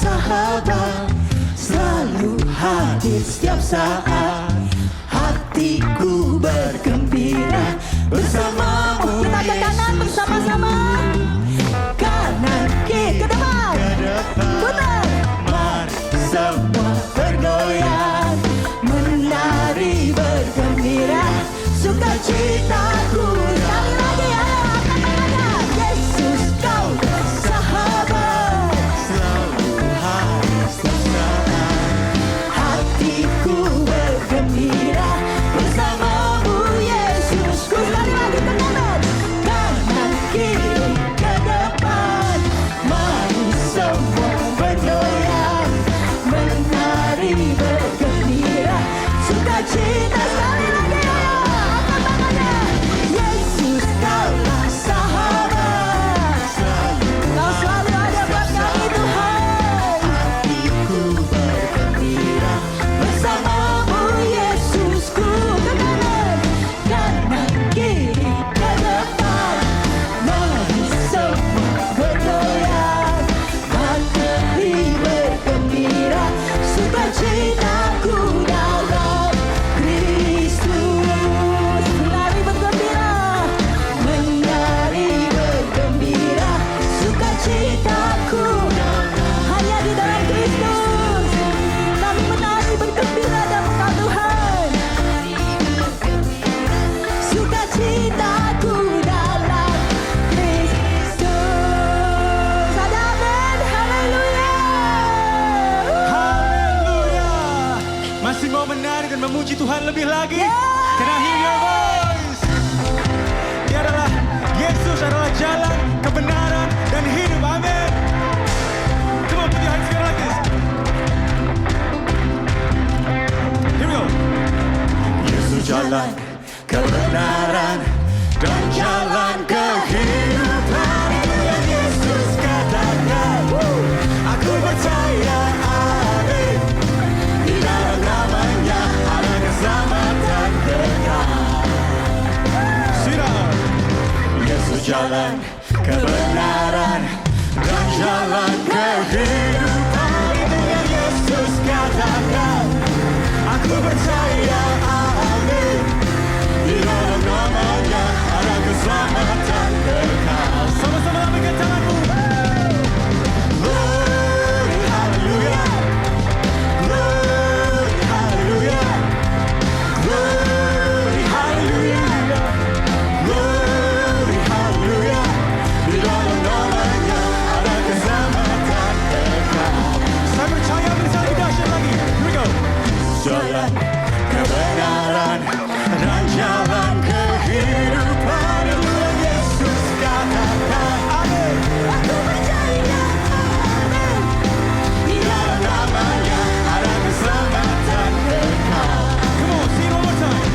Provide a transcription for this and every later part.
sahabat, selalu hadir setiap saat. Hatiku bergembira bersamamu, kita ke kanan bersama-sama, kanan kiri ke depan, putar. Mari semua bergoyang, menari bergembira, sukacitaku. Sekali lagi, ayo angkat tangannya. Yesus kau sahabat, selalu hadir setiap saat. Hatiku bergembira bersamamu, Yesusku. Sekali lagi ke kanan, kanan kiri ke depan. Mari semua bergoyang, menari bergembira, sukacita. Sekali lagi, ayo angkat tangannya. Yesus kaulah sahabat, kau selalu ada buat kami Tuhan. Hatiku bergembira bersamamu, Yesusku. Ke kanan, kanan kiri ke depan. Mari semua bergoyang, menari bergembira, sukacitaku dalam Kristus. Menari bergembira, menari bergembira, sukacitaku hanya di dalam Kristus. Kami menari bergembira dalam Engkau Tuhan. Sukacitaku dalam Kristus. Ada amin, haleluya. Haleluya. Masih mau menari dan memuji Tuhan lebih lagi? Can I hear your voice? Dia adalah Yesus, adalah jalan, kebenaran, dan hidup. Amin. Come on, put your hands together like this. Here we go. Yesus jalan kebenaran dan jalan kehidupan. Yang Yesus katakan, aku jalan kebenaran dan jalan kehidupan. Dengan Yesus katakan, aku percaya, amin. Di dalam namanya ada keselamatan kekal. Sama-sama lambaikan tanganmu. Glory, hallelujah. Glory, hallelujah. Glory, hallelujah. Glory, hallelujah. Di dalam namanya ada keselamatan kekal. Saya percaya bisa lebih dahsyat lagi. Here we go. Jalan kebenaran dan jalan kehidupan. Dengan Yesus katakan, amin. Aku percaya, amin. Di dalam namanya ada keselamatan kekal. Come on, sing it one more time.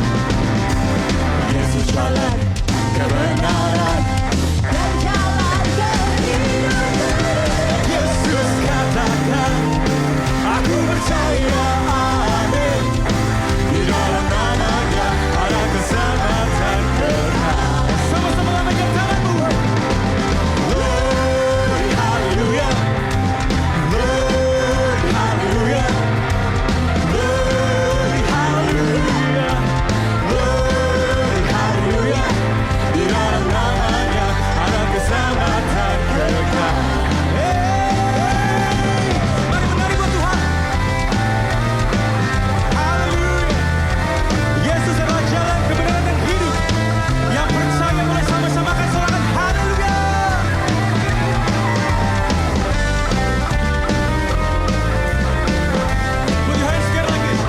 Yesus jalan kebenaran dan jalan kehidupan. Yesus katakan, aku percaya, amin. Di dalam namanya ada keselamatan kekal. Sama-sama lambaikan tanganmu. Glory, hallelujah. Glory, hallelujah. Glory, hallelujah. Glory, hallelujah. Di dalam namanya ada keselamatan kekal. Mari menari buat Tuhan. Haleluya. Yesus adalah jalan kebenaran dan hidup. Yang percaya boleh sama-sama akan sorakan haleluya. Put your hands together like this.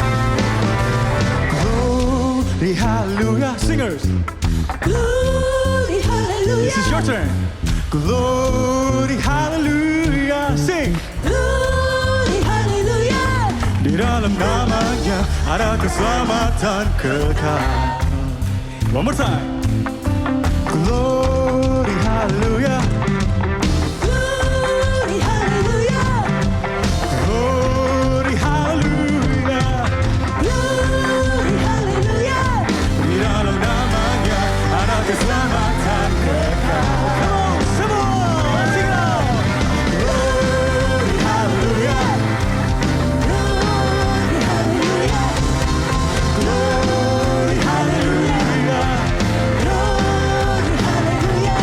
Glory, hallelujah. Singers, Glory, hallelujah. this is your turn. Glory, hallelujah. Sing. Glory, hallelujah. Di dalam namanya ada keselamatan kekal. One more time. Glory, hallelujah. Glory, hallelujah. Glory, hallelujah. Glory, hallelujah. Di dalam namanya ada keselamatan kekal. Come on, semua, sing it out. Glory, hallelujah. Glory, hallelujah. Glory, hallelujah. Glory, hallelujah.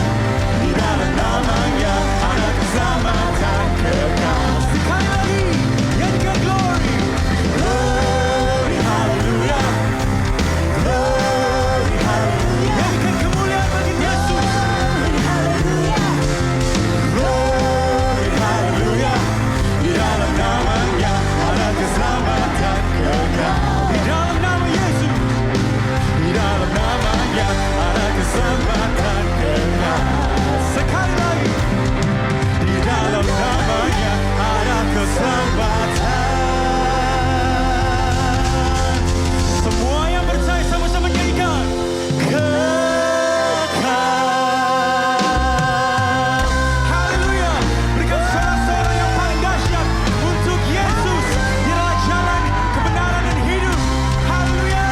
Di dalam namanya ada keselamatan kekal. Sekali lagi, nyanyikan glory. Glory, hallelujah. Glory, hallelujah. Nyanyikan kemuliaan bagi Yesus. Glory, hallelujah. Glory, hallelujah. Di dalam namanya ada keselamatan kekal. Di dalam nama Yesus. Di dalam namanya ada keselamatan kekal. Sekali lagi. Di dalam namanya ada keselamatan. Semua yang percaya sama-sama nyanyikan. Kekal. Haleluya. Berikan sorak-sorai yang paling dahsyat untuk Yesus. Dia adalah jalan kebenaran dan hidup. Haleluya.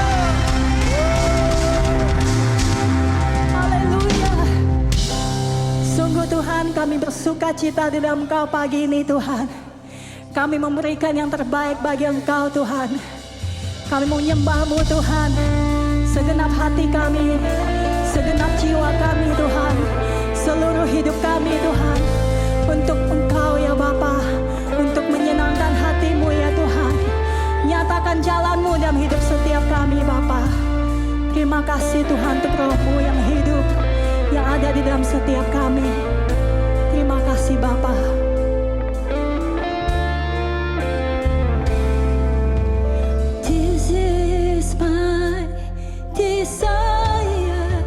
Haleluya. Sungguh Tuhan, kami bersuka cita di dalam Engkau pagi ini Tuhan. Kami memberikan yang terbaik bagi Engkau Tuhan. Kami menyembah-Mu Tuhan. Segenap hati kami, segenap jiwa kami Tuhan. Seluruh hidup kami Tuhan. Untuk Engkau ya Bapa. Untuk menyenangkan hati-Mu ya Tuhan. Nyatakan jalan-Mu dalam hidup setiap kami Bapa. Terima kasih Tuhan untuk Roh-Mu yang hidup, yang ada di dalam setiap kami. Terima kasih Bapa. This is my desire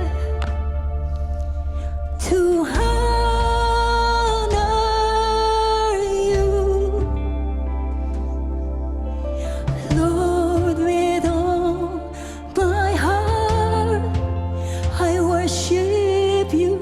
to honor you, Lord, with all my heart. I worship you.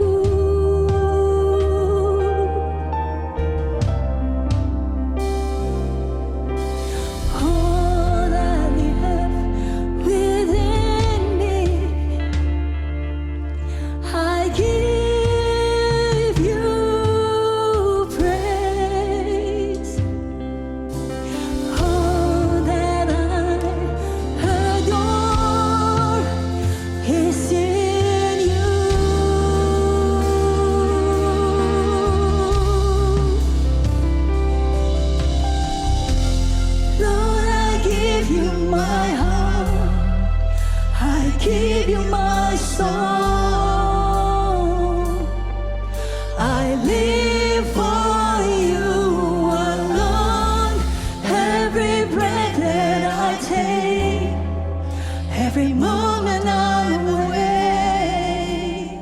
every moment I'm away.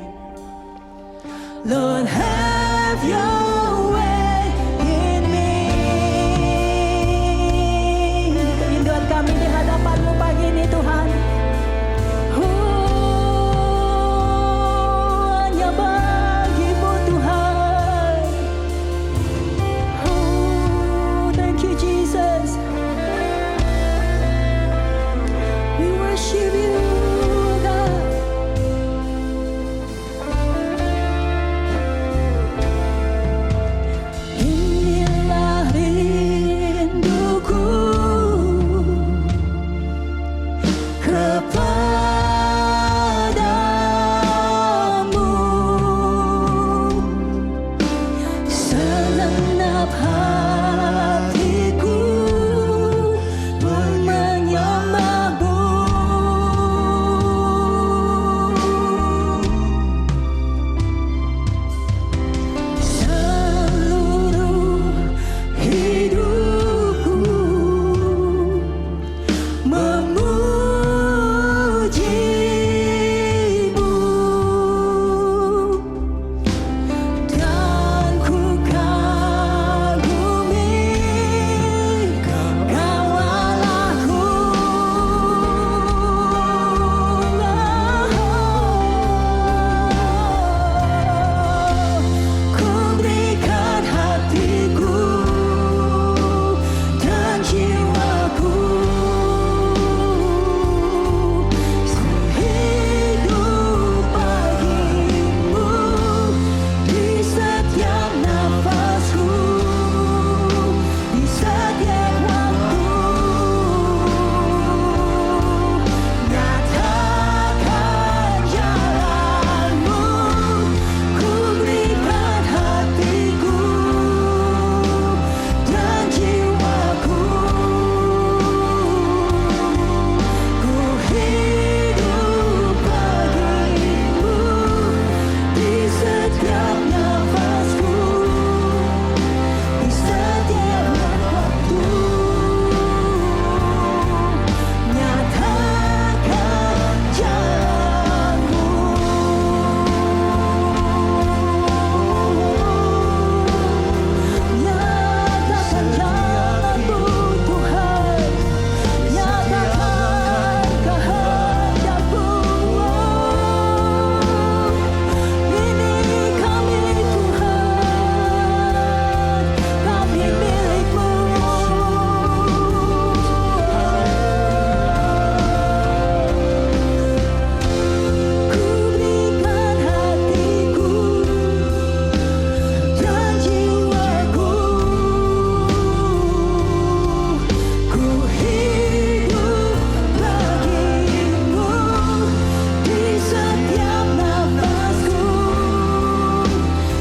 Lord, have your way in me. Kerinduan kami di hadapan-Mu pagi ini Tuhan. Hanya bagi-Mu Tuhan. Thank you Jesus. We worship you, God. Inilah rinduku kepadamu, segenap hatiku pun menyembah-Mu. Seluruh hidupku memuji-Mu, dan ku kagumi Kau Allahku. Ku berikan hatiku dan jiwaku, sehidup bagimu di setiap nafasku, di setiap waktu. Nyatakan jalan-Mu, ku berikan hatiku dan jiwaku, ku hidup bagimu di setiap nafasku, di setiap waktu. Nyatakan jalan-Mu, nyatakan jalan-Mu Tuhan, nyatakan kehendak-Mu. Ini kami Tuhan, kami milik-Mu. Ku berikan hatiku dan jiwaku, ku hidup bagimu di setiap nafasku,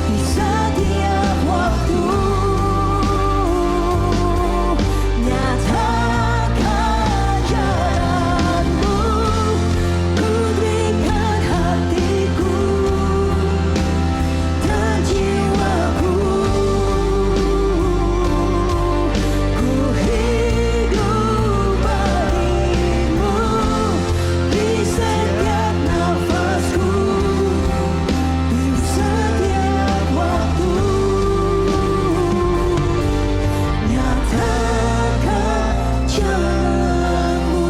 di setiap waktu. Nyatakan jalan-Mu, ku berikan hatiku dan jiwaku, ku hidup bagimu di setiap nafasku, di setiap waktu. Nyatakan jalan-Mu.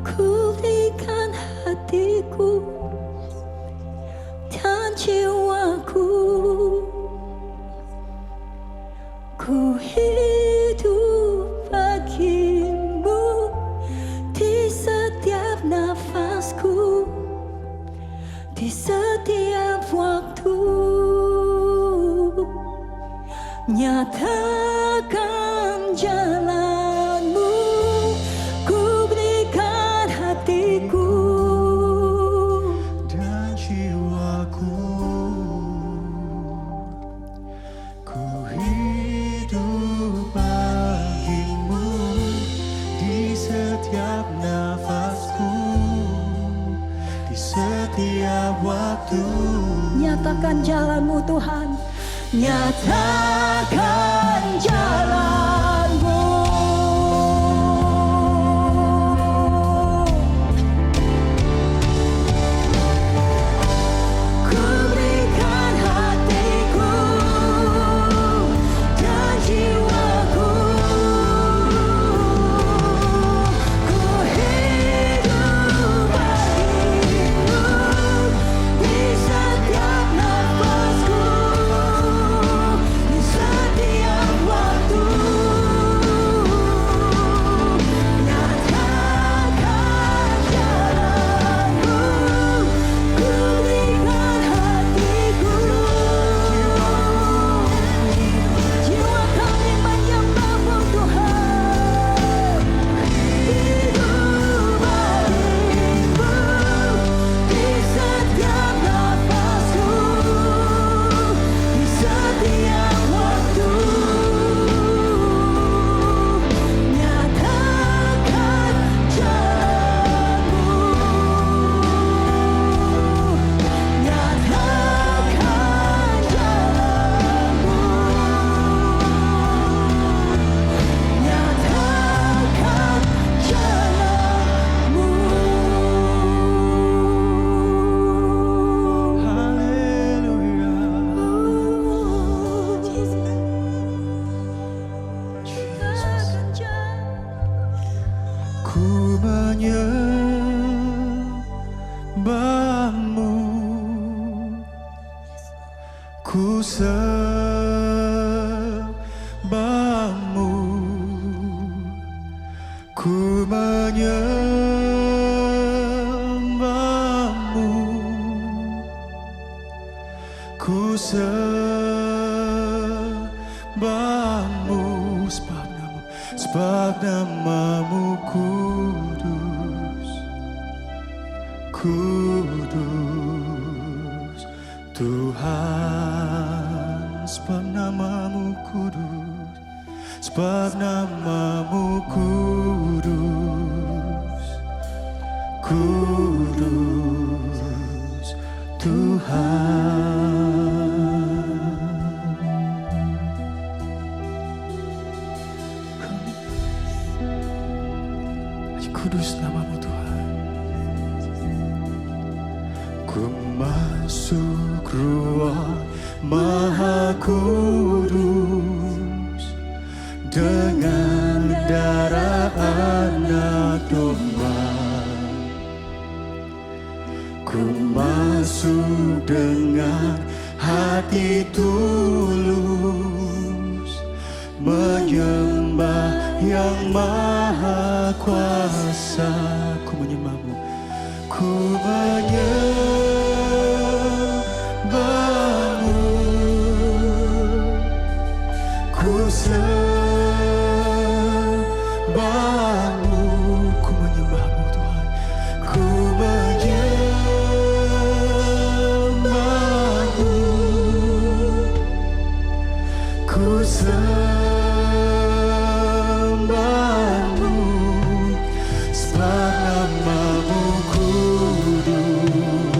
Ku berikan hatiku dan jiwaku, ku hidup bagimu di setiap nafasku, di setiap waktu. Nyatakan jalan-Mu, ku berikan hatiku dan jiwaku, ku hidup bagimu di setiap nafasku, di setiap waktu. Nyatakan jalan-Mu Tuhan, nyatakan jalanmu. Ku berikan hatiku dan jiwaku, ku hidup bagimu di setiap nafasku, di setiap waktu. Nyatakan jalanmu, ku berikan hatiku, jiwa kami menyembahmu Tuhan. Hidup bagimu di setiap nafasku, di setiap waktu. Nyatakan jalanmu, nyatakan jalanmu, nyatakan jalanmu. Haleluya. Ku menyembahmu, ku sembahmu, ku menyembahmu, ku sembahmu, sebab namamu kudus, kudus Tuhan, sebab namamu kudus, sebab namamu kudus, kudus Tuhan. Kudus namamu Tuhan. Ku masuk ruang Maha Kudus dengan darah anak domba. Ku masuk dengan hati tulus, menyembah yang maha kuasa. Ku menyembahmu, ku menyembahmu, ku sembahmu, ku menyembahmu Tuhan, ku menyembahmu, ku sembahmu, sebab namamu kudus,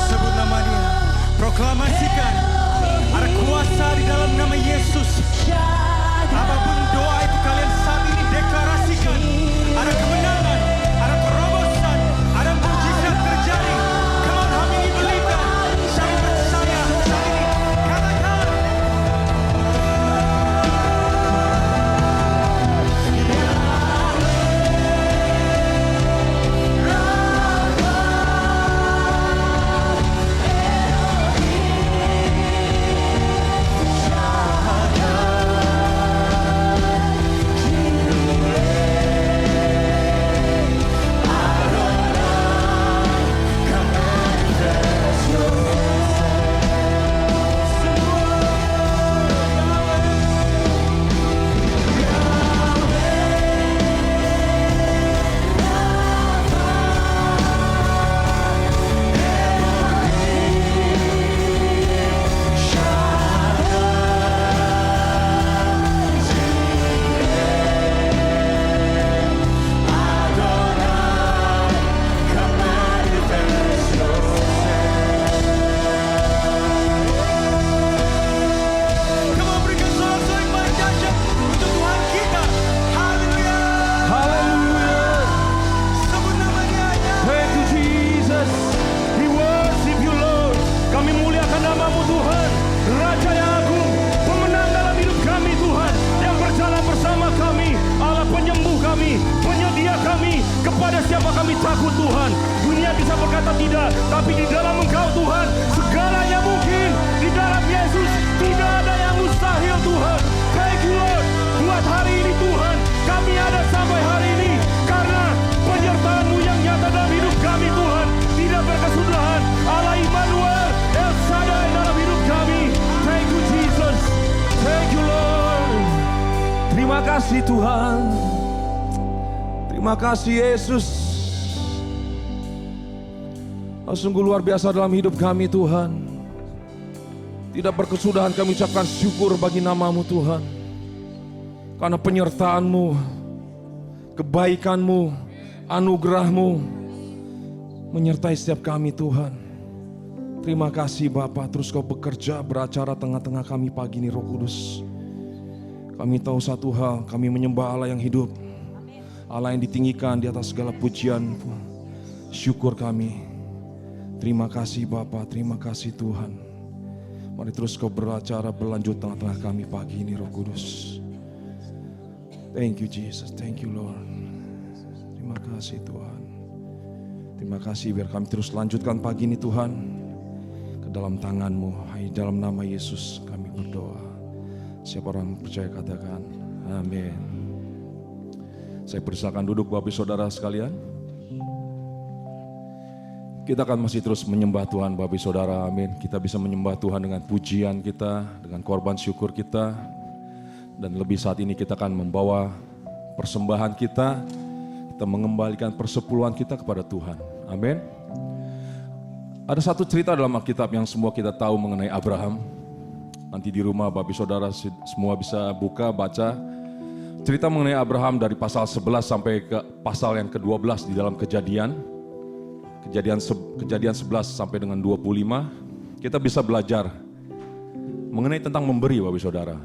Sebut nama Dia. Proklamasikan. Ada kuasa di dalam nama Yesus. Apapun doa itu kalian saat ini deklarasikan. Ada kemenangan, ada terobosan, ada mujizat terjadi. Come on, how many believe that? Saya percaya saat ini. Katakan. Come on, berikan sorak-sorai yang paling dahsyat untuk Tuhan kita. Haleluya. Hallelujah. Sebut nama Dia aja. Thank you Jesus. We worship you Lord. Kami muliakan namamu Tuhan. Raja yang agung, pemenang dalam hidup kami Tuhan. Yang berjalan bersama kami. Allah penyembuh kami, penyedia kami. Kepada siapa kami takut Tuhan. Dunia bisa berkata tidak, tapi di dalam Engkau Tuhan segalanya mungkin. Di dalam Yesus tidak ada yang mustahil Tuhan. Thank you Lord. Buat hari ini Tuhan, kami ada sampai hari ini karena penyertaan-Mu yang nyata dalam hidup kami Tuhan. Tidak berkesudahan. Allah Immanuel, El Shaddai dalam hidup kami. Thank you Jesus. Thank you Lord. Terima kasih Tuhan. Terima kasih Yesus. Oh, sungguh luar biasa dalam hidup kami Tuhan. Tidak berkesudahan kami ucapkan syukur bagi namamu Tuhan. Karena penyertaan-Mu, kebaikan-Mu, anugerah-Mu menyertai setiap kami Tuhan. Terima kasih Bapa, terus Kau bekerja beracara tengah-tengah kami pagi ini Roh Kudus. Kami tahu satu hal, kami menyembah Allah yang hidup. Allah yang ditinggikan di atas segala pujian. Syukur kami. Terima kasih Bapa, terima kasih Tuhan. Mari terus Kau beracara berlanjut tengah-tengah kami pagi ini Roh Kudus. Thank you Jesus, thank you Lord. Terima kasih Tuhan. Terima kasih biar kami terus lanjutkan pagi ini Tuhan. Ke dalam tangan-Mu, hai dalam nama Yesus kami berdoa. Siapa orang percaya katakan amin. Saya persilakan duduk Bapak Saudara sekalian. Kita akan masih terus menyembah Tuhan Bapak Saudara, amin. Kita bisa menyembah Tuhan dengan pujian kita, dengan korban syukur kita. Dan lebih saat ini kita akan membawa persembahan kita mengembalikan persepuluhan kita kepada Tuhan, amin. Ada satu cerita dalam Alkitab yang semua kita tahu mengenai Abraham. Nanti di rumah Bapak Saudara semua bisa buka, baca. Cerita mengenai Abraham dari pasal 11 sampai ke pasal yang ke-12 di dalam Kejadian 11 sampai dengan 25, kita bisa belajar mengenai tentang memberi Bapak Saudara.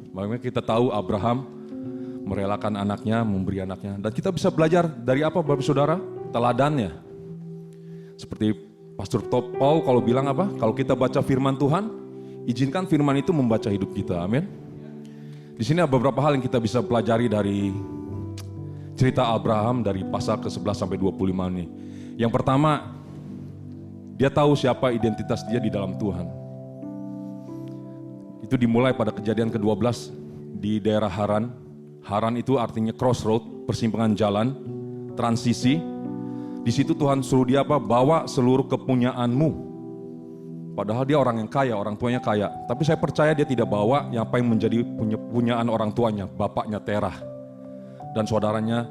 Makanya kita tahu Abraham merelakan anaknya, memberi anaknya. Dan kita bisa belajar dari apa Bapak Saudara? Teladannya. Seperti Pastor Paul kalau bilang apa? Kalau kita baca firman Tuhan, izinkan firman itu membaca hidup kita, amin. Di sini ada beberapa hal yang kita bisa pelajari dari cerita Abraham dari pasal ke-11 sampai 25 ini. Yang pertama, dia tahu siapa identitas dia di dalam Tuhan. Itu dimulai pada Kejadian ke-12 di daerah Haran. Haran itu artinya crossroad, persimpangan jalan, transisi. Di situ Tuhan suruh dia apa? Bawa seluruh kepunyaanmu. Padahal dia orang yang kaya, orang tuanya kaya. Tapi saya percaya dia tidak bawa yang apa yang menjadi punyaan orang tuanya, bapaknya Terah. Dan saudaranya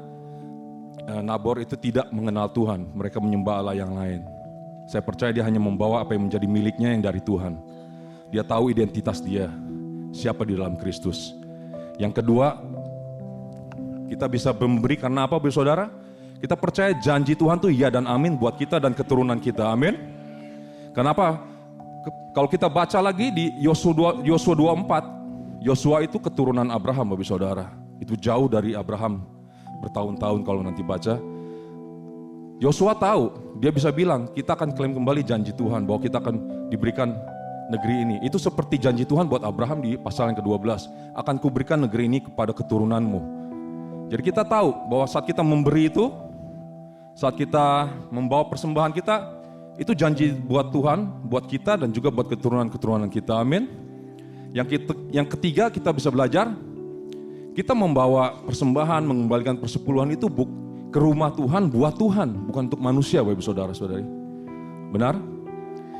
Nabor itu tidak mengenal Tuhan, mereka menyembah Allah yang lain. Saya percaya dia hanya membawa apa yang menjadi miliknya yang dari Tuhan. Dia tahu identitas dia, siapa di dalam Kristus. Yang kedua, Kita bisa memberi karena apa, Bapak Saudara? Kita percaya janji Tuhan tuh ya dan amin buat kita dan keturunan kita. Amin. Kenapa? Kalau kita baca lagi di Yosua 24, Yosua itu keturunan Abraham, Bapak Saudara. Itu jauh dari Abraham bertahun-tahun kalau nanti baca. Yosua tahu, dia bisa bilang kita akan klaim kembali janji Tuhan bahwa kita akan diberikan negeri ini. Itu seperti janji Tuhan buat Abraham di pasal yang ke-12. Akan kuberikan negeri ini kepada keturunanmu. Jadi kita tahu bahwa saat kita memberi itu, saat kita membawa persembahan kita, itu janji buat Tuhan, buat kita dan juga buat keturunan-keturunan kita. Amin. Yang ketiga kita bisa belajar, kita membawa persembahan, mengembalikan persepuluhan itu ke rumah Tuhan, buat Tuhan, bukan untuk manusia, Bapak Saudara-saudari. Benar?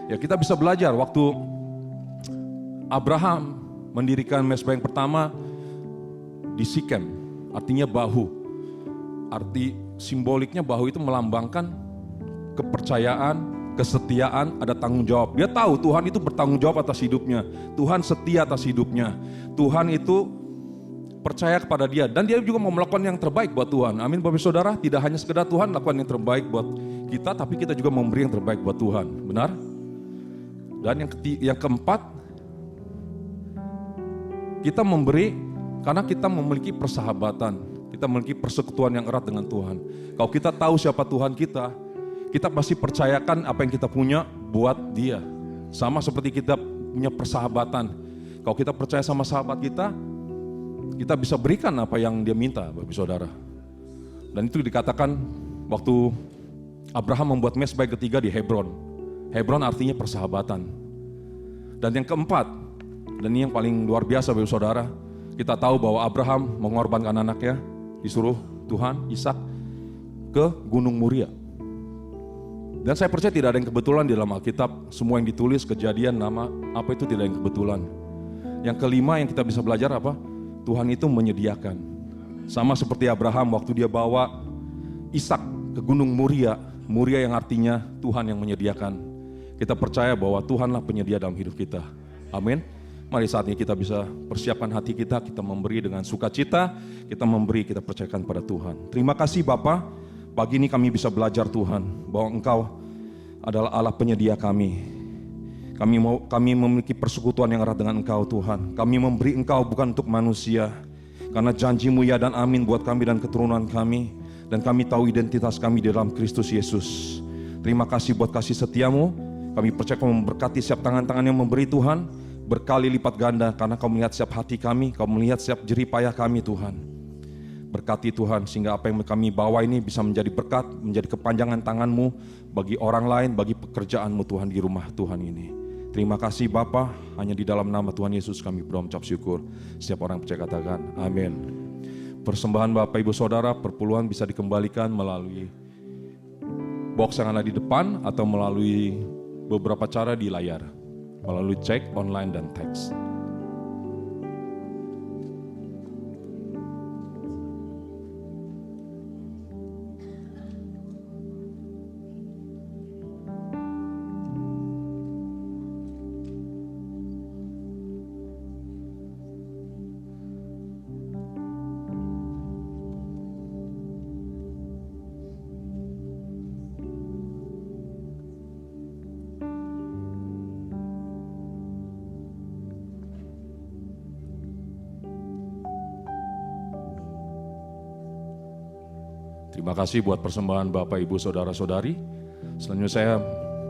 Ya, kita bisa belajar waktu Abraham mendirikan mezbah yang pertama di Sikem. Artinya bahu, arti simboliknya bahu itu melambangkan kepercayaan, kesetiaan, ada tanggung jawab. Dia tahu Tuhan itu bertanggung jawab atas hidupnya, Tuhan setia atas hidupnya, Tuhan itu percaya kepada dia, dan dia juga mau melakukan yang terbaik buat Tuhan. Amin Bapak Saudara, tidak hanya sekedar Tuhan lakukan yang terbaik buat kita, tapi kita juga memberi yang terbaik buat Tuhan, benar? Dan yang keempat, kita memberi karena kita memiliki persahabatan, kita memiliki persekutuan yang erat dengan Tuhan. Kalau kita tahu siapa Tuhan kita pasti percayakan apa yang kita punya buat dia. Sama seperti kita punya persahabatan. Kalau kita percaya sama sahabat kita bisa berikan apa yang dia minta, Bapak Saudara. Dan itu dikatakan waktu Abraham membuat mezbah ketiga di Hebron. Hebron artinya persahabatan. Dan yang keempat, dan ini yang paling luar biasa Bapak Saudara, kita tahu bahwa Abraham mengorbankan anaknya, disuruh Tuhan, Ishak, ke Gunung Moria. Dan saya percaya tidak ada yang kebetulan di dalam Alkitab. Semua yang ditulis, kejadian, nama, apa itu tidak yang kebetulan. Yang kelima yang kita bisa belajar apa? Tuhan itu menyediakan. Sama seperti Abraham waktu dia bawa Ishak ke Gunung Moria. Moria yang artinya Tuhan yang menyediakan. Kita percaya bahwa Tuhanlah penyedia dalam hidup kita. Amin. Mari saat ini kita bisa persiapkan hati kita memberi dengan sukacita, kita memberi, kita percayakan pada Tuhan. Terima kasih Bapa, pagi ini kami bisa belajar Tuhan, bahwa Engkau adalah Allah penyedia kami. Kami memiliki persekutuan yang erat dengan Engkau Tuhan. Kami memberi Engkau bukan untuk manusia, karena janji-Mu ya dan amin buat kami dan keturunan kami. Dan kami tahu identitas kami di dalam Kristus Yesus. Terima kasih buat kasih setiamu. Kami percaya Kau memberkati setiap tangan-tangan yang memberi Tuhan. Berkali lipat ganda karena Kau melihat setiap hati kami, Kau melihat setiap jerih payah kami Tuhan. Berkati Tuhan sehingga apa yang kami bawa ini bisa menjadi berkat, menjadi kepanjangan tangan-Mu bagi orang lain, bagi pekerjaan-Mu Tuhan di rumah Tuhan ini. Terima kasih Bapa, hanya di dalam nama Tuhan Yesus kami berdoa mengucap syukur. Setiap orang percaya katakan amin. Persembahan Bapak Ibu Saudara, perpuluhan bisa dikembalikan melalui box yang ada di depan atau melalui beberapa cara di layar. Melalui cek, online, dan teks. Terima kasih buat persembahan Bapak, Ibu, Saudara-saudari. Selanjutnya saya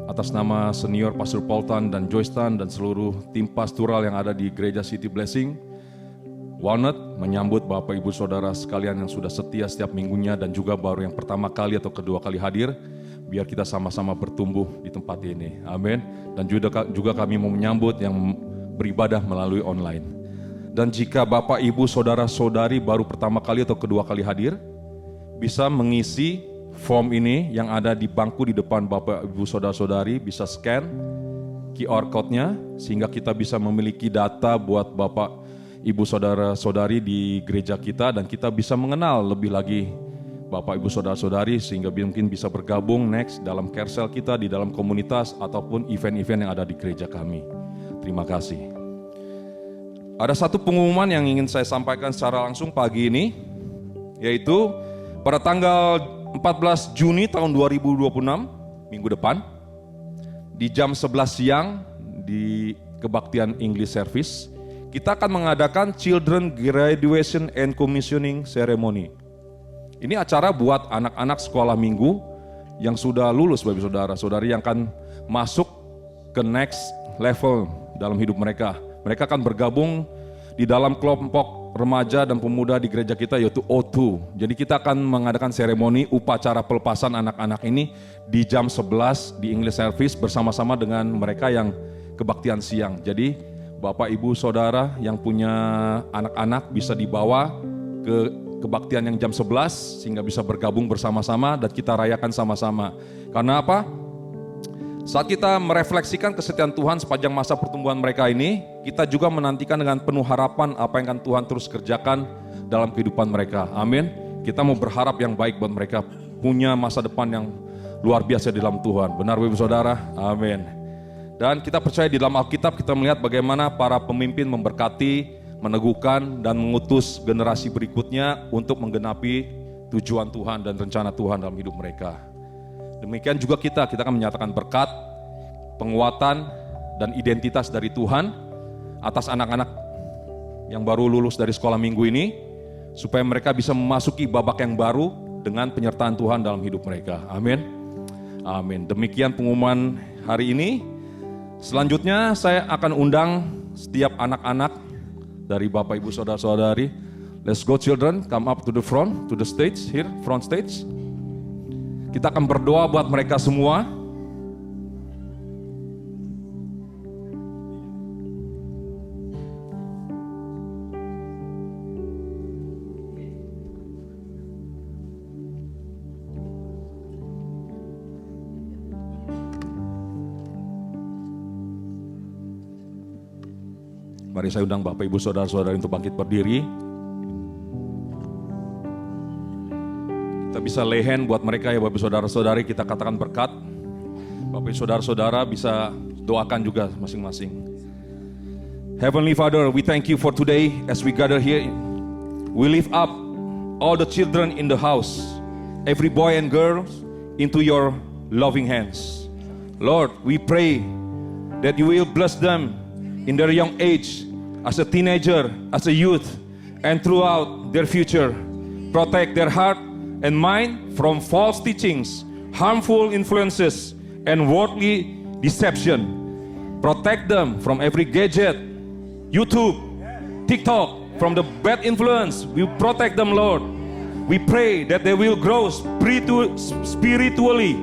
atas nama senior Pastor Paul Tan dan Joyce Tan dan seluruh tim pastoral yang ada di Gereja City Blessing Walnut menyambut Bapak, Ibu, Saudara sekalian yang sudah setia setiap minggunya dan juga baru yang pertama kali atau kedua kali hadir. Biar kita sama-sama bertumbuh di tempat ini. Amin. Dan juga kami mau menyambut yang beribadah melalui online. Dan jika Bapak, Ibu, Saudara-saudari baru pertama kali atau kedua kali hadir, bisa mengisi form ini yang ada di bangku di depan Bapak, Ibu, Saudara-saudari, bisa scan QR code-nya sehingga kita bisa memiliki data buat Bapak, Ibu, Saudara-saudari di gereja kita dan kita bisa mengenal lebih lagi Bapak, Ibu, Saudara-saudari sehingga mungkin bisa bergabung next dalam carousel kita, di dalam komunitas ataupun event-event yang ada di gereja kami. Terima kasih. Ada satu pengumuman yang ingin saya sampaikan secara langsung pagi ini. yaitu pada tanggal 14 Juni tahun 2026, minggu depan, di jam 11 siang di kebaktian English Service, kita akan mengadakan Children Graduation and Commissioning Ceremony. Ini acara buat anak-anak sekolah minggu yang sudah lulus, Bapak Saudara-saudari, yang akan masuk ke next level dalam hidup mereka. Mereka akan bergabung di dalam kelompok remaja dan pemuda di gereja kita, yaitu O2. Jadi kita akan mengadakan seremoni upacara pelepasan anak-anak ini di jam 11 di English Service bersama-sama dengan mereka yang kebaktian siang. Jadi Bapak Ibu Saudara yang punya anak-anak bisa dibawa ke kebaktian yang jam 11 sehingga bisa bergabung bersama-sama dan kita rayakan sama-sama. Karena apa? Saat kita merefleksikan kesetiaan Tuhan sepanjang masa pertumbuhan mereka ini, kita juga menantikan dengan penuh harapan apa yang akan Tuhan terus kerjakan dalam kehidupan mereka. Amin. Kita mau berharap yang baik buat mereka, punya masa depan yang luar biasa di dalam Tuhan. Benar Bapak Saudara? Amin. Dan kita percaya di dalam Alkitab kita melihat bagaimana para pemimpin memberkati, meneguhkan dan mengutus generasi berikutnya untuk menggenapi tujuan Tuhan dan rencana Tuhan dalam hidup mereka. Demikian juga kita akan menyatakan berkat, penguatan dan identitas dari Tuhan atas anak-anak yang baru lulus dari sekolah minggu ini, supaya mereka bisa memasuki babak yang baru dengan penyertaan Tuhan dalam hidup mereka. Amin. Amin. Demikian pengumuman hari ini. Selanjutnya saya akan undang setiap anak-anak dari Bapak Ibu Saudara-saudari. Let's go children, come up to the front, to the stage, here, front stage. Kita akan berdoa buat mereka semua. Mari saya undang Bapak Ibu Saudara-saudari untuk bangkit berdiri. Kita bisa lay hand buat mereka ya Bapak Ibu Saudara-saudari, kita katakan berkat. Bapak Ibu Saudara-saudara bisa doakan juga masing-masing. Heavenly Father, we thank you for today as we gather here. We lift up all the children in the house, every boy and girl into your loving hands. Lord, we pray that you will bless them in their young age, as a teenager, as a youth, and throughout their future. Protect their heart and mind from false teachings, harmful influences, and worldly deception. Protect them from every gadget, YouTube, TikTok, from the bad influence. We protect them, Lord. We pray that they will grow spiritually,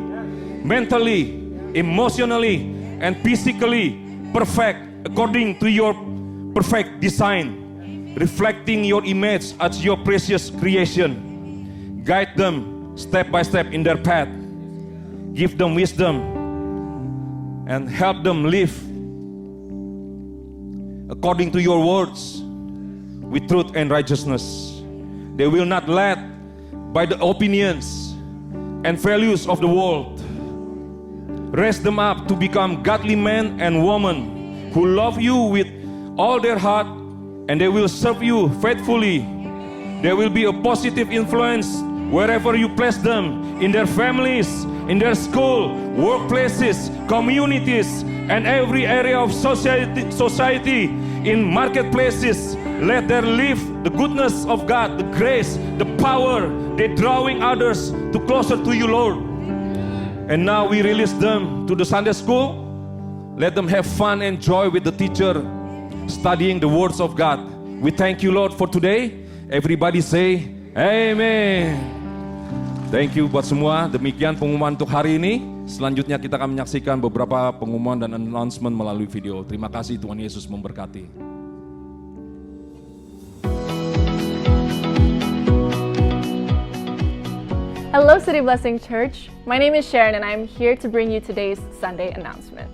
mentally, emotionally, and physically perfect according to your perfect design, reflecting your image as your precious creation. Guide them step by step in their path. Give them wisdom and help them live according to your words with truth and righteousness. They will not led by the opinions and values of the world. Raise them up to become godly men and women who love you with all their heart, and they will serve you faithfully. There will be a positive influence wherever you place them, in their families, in their school, workplaces, communities, and every area of society, in marketplaces. Let them live the goodness of God, the grace, the power. They're drawing others to closer to you, Lord. And now we release them to the Sunday school. Let them have fun and joy with the teacher, studying the words of God. We thank you, Lord, for today. Everybody say, Amen. Thank you buat semua. Demikian pengumuman untuk hari ini. Selanjutnya kita akan menyaksikan beberapa pengumuman dan announcement melalui video. Terima kasih, Tuhan Yesus memberkati. Hello City Blessing Church, my name is Sharon and I'm here to bring you today's Sunday announcement.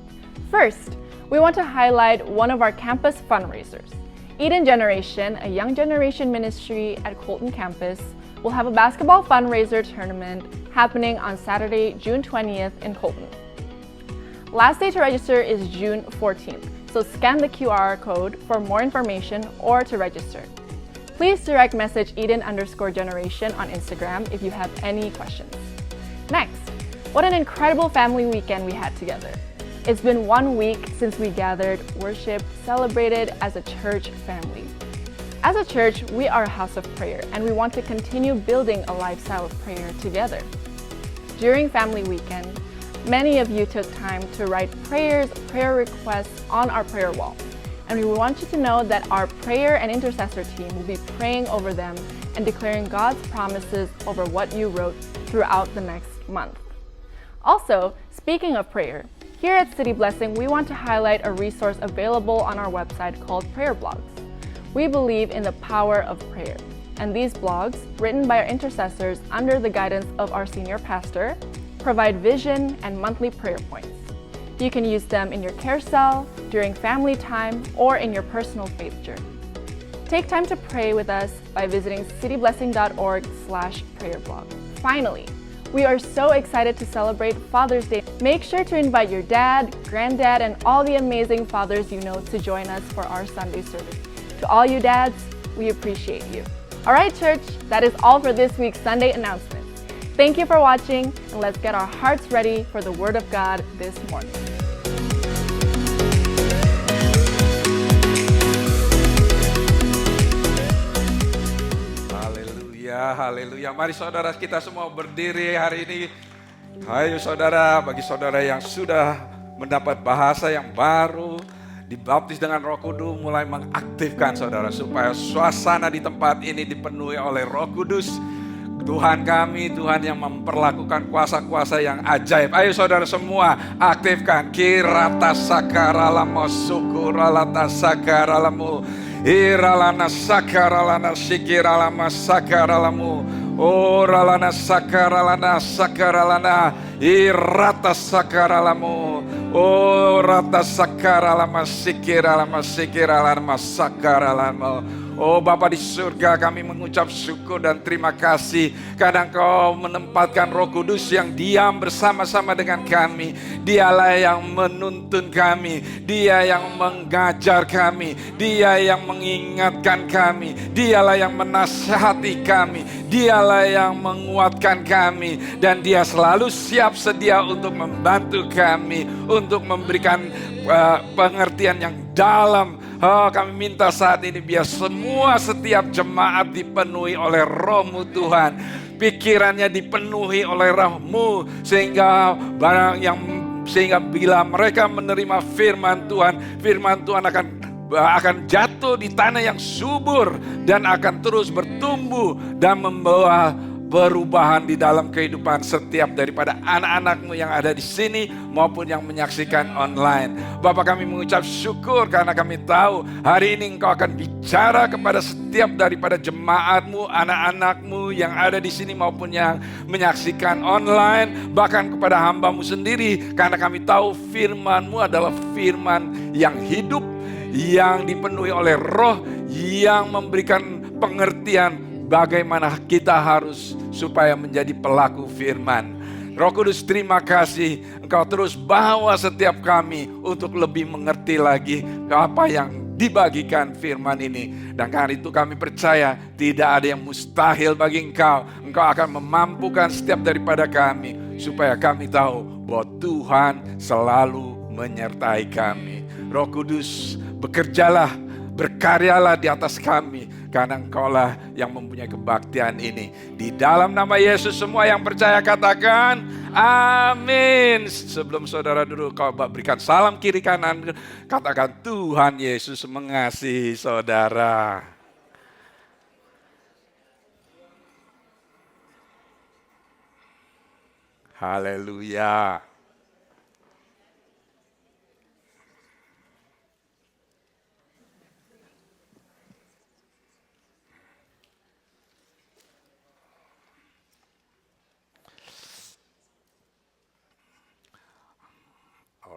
First, we want to highlight one of our campus fundraisers. Eden Generation, a young generation ministry at Colton campus, will have a basketball fundraiser tournament happening on Saturday, June 20th in Colton. Last day to register is June 14th, so scan the QR code for more information or to register. Please direct message Eden_generation on Instagram if you have any questions. Next, what an incredible family weekend we had together. It's been 1 week since we gathered, worshiped, celebrated as a church family. As a church, we are a house of prayer and we want to continue building a lifestyle of prayer together. During family weekend, many of you took time to write prayers, prayer requests on our prayer wall. And we want you to know that our prayer and intercessor team will be praying over them and declaring God's promises over what you wrote throughout the next month. Also, speaking of prayer, here at City Blessing, we want to highlight a resource available on our website called Prayer Blogs. We believe in the power of prayer, and these blogs, written by our intercessors under the guidance of our senior pastor, provide vision and monthly prayer points. You can use them in your care cell, during family time, or in your personal faith journey. Take time to pray with us by visiting cityblessing.org/prayerblog. Finally, we are so excited to celebrate Father's Day. Make sure to invite your dad, granddad, and all the amazing fathers you know to join us for our Sunday service. To all you dads, we appreciate you. All right, church, that is all for this week's Sunday announcement. Thank you for watching, and let's get our hearts ready for the Word of God this morning. Haleluya, haleluya. Mari saudara kita semua berdiri hari ini. Ayo saudara, bagi saudara yang sudah mendapat bahasa yang baru, dibaptis dengan Roh Kudus, mulai mengaktifkan saudara supaya suasana di tempat ini dipenuhi oleh Roh Kudus. Tuhan kami, Tuhan yang memperlakukan kuasa-kuasa yang ajaib. Ayo saudara semua aktifkan. Kirata sakaralamo sukuralata sakaralamu. Iralana sakaralana sikiralama sakaralamu. Oralana sakaralana sakaralana. Irata sakaralamu. Orata sakaralama sikiralama sikiralama sakaralamu. Oh Bapa di surga, kami mengucap syukur dan terima kasih karena Engkau menempatkan Roh Kudus yang diam bersama-sama dengan kami. Dialah yang menuntun kami, Dia yang mengajar kami, Dia yang mengingatkan kami, Dialah yang menasihati kami, Dialah yang menguatkan kami, dan Dia selalu siap sedia untuk membantu kami, untuk memberikan pengertian yang dalam. Oh, kami minta saat ini biar semua setiap jemaat dipenuhi oleh Roh-Mu Tuhan. Pikirannya dipenuhi oleh Roh-Mu sehingga bila mereka menerima firman Tuhan akan jatuh di tanah yang subur dan akan terus bertumbuh dan membawa perubahan di dalam kehidupan setiap daripada anak-anak-Mu yang ada di sini maupun yang menyaksikan online. Bapak, kami mengucap syukur karena kami tahu hari ini Engkau akan bicara kepada setiap daripada jemaat-Mu, anak-anak-Mu yang ada di sini maupun yang menyaksikan online, bahkan kepada hamba-Mu sendiri, karena kami tahu firman-Mu adalah firman yang hidup, yang dipenuhi oleh Roh, yang memberikan pengertian bagaimana kita harus supaya menjadi pelaku firman. Roh Kudus, terima kasih Engkau terus bawa setiap kami untuk lebih mengerti lagi apa yang dibagikan firman ini. Dan karena itu kami percaya tidak ada yang mustahil bagi Engkau. Engkau akan memampukan setiap daripada kami supaya kami tahu bahwa Tuhan selalu menyertai kami. Roh Kudus, bekerjalah, berkaryalah di atas kami, karena Engkaulah yang mempunyai kebaktian ini. Di dalam nama Yesus semua yang percaya katakan amin. Sebelum saudara duduk, kau berikan salam kiri kanan, katakan Tuhan Yesus mengasihi saudara. Haleluya.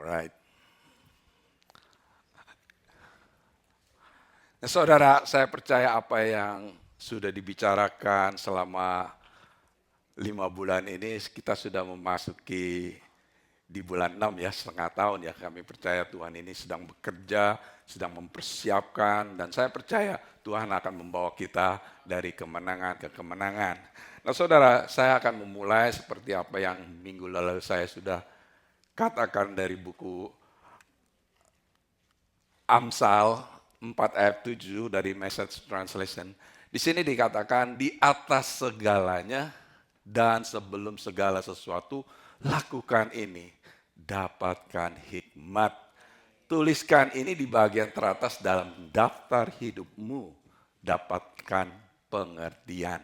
Alright. Nah, saudara, saya percaya apa yang sudah dibicarakan selama 5 bulan ini, kita sudah memasuki di bulan 6 ya, setengah tahun ya. Kami percaya Tuhan ini sedang bekerja, sedang mempersiapkan, dan saya percaya Tuhan akan membawa kita dari kemenangan ke kemenangan. Nah saudara, saya akan memulai seperti apa yang minggu lalu saya sudah katakan dari buku Amsal 4 ayat 7 dari Message Translation. Di sini dikatakan, di atas segalanya dan sebelum segala sesuatu, lakukan ini, dapatkan hikmat. Tuliskan ini di bagian teratas dalam daftar hidupmu, dapatkan pengertian.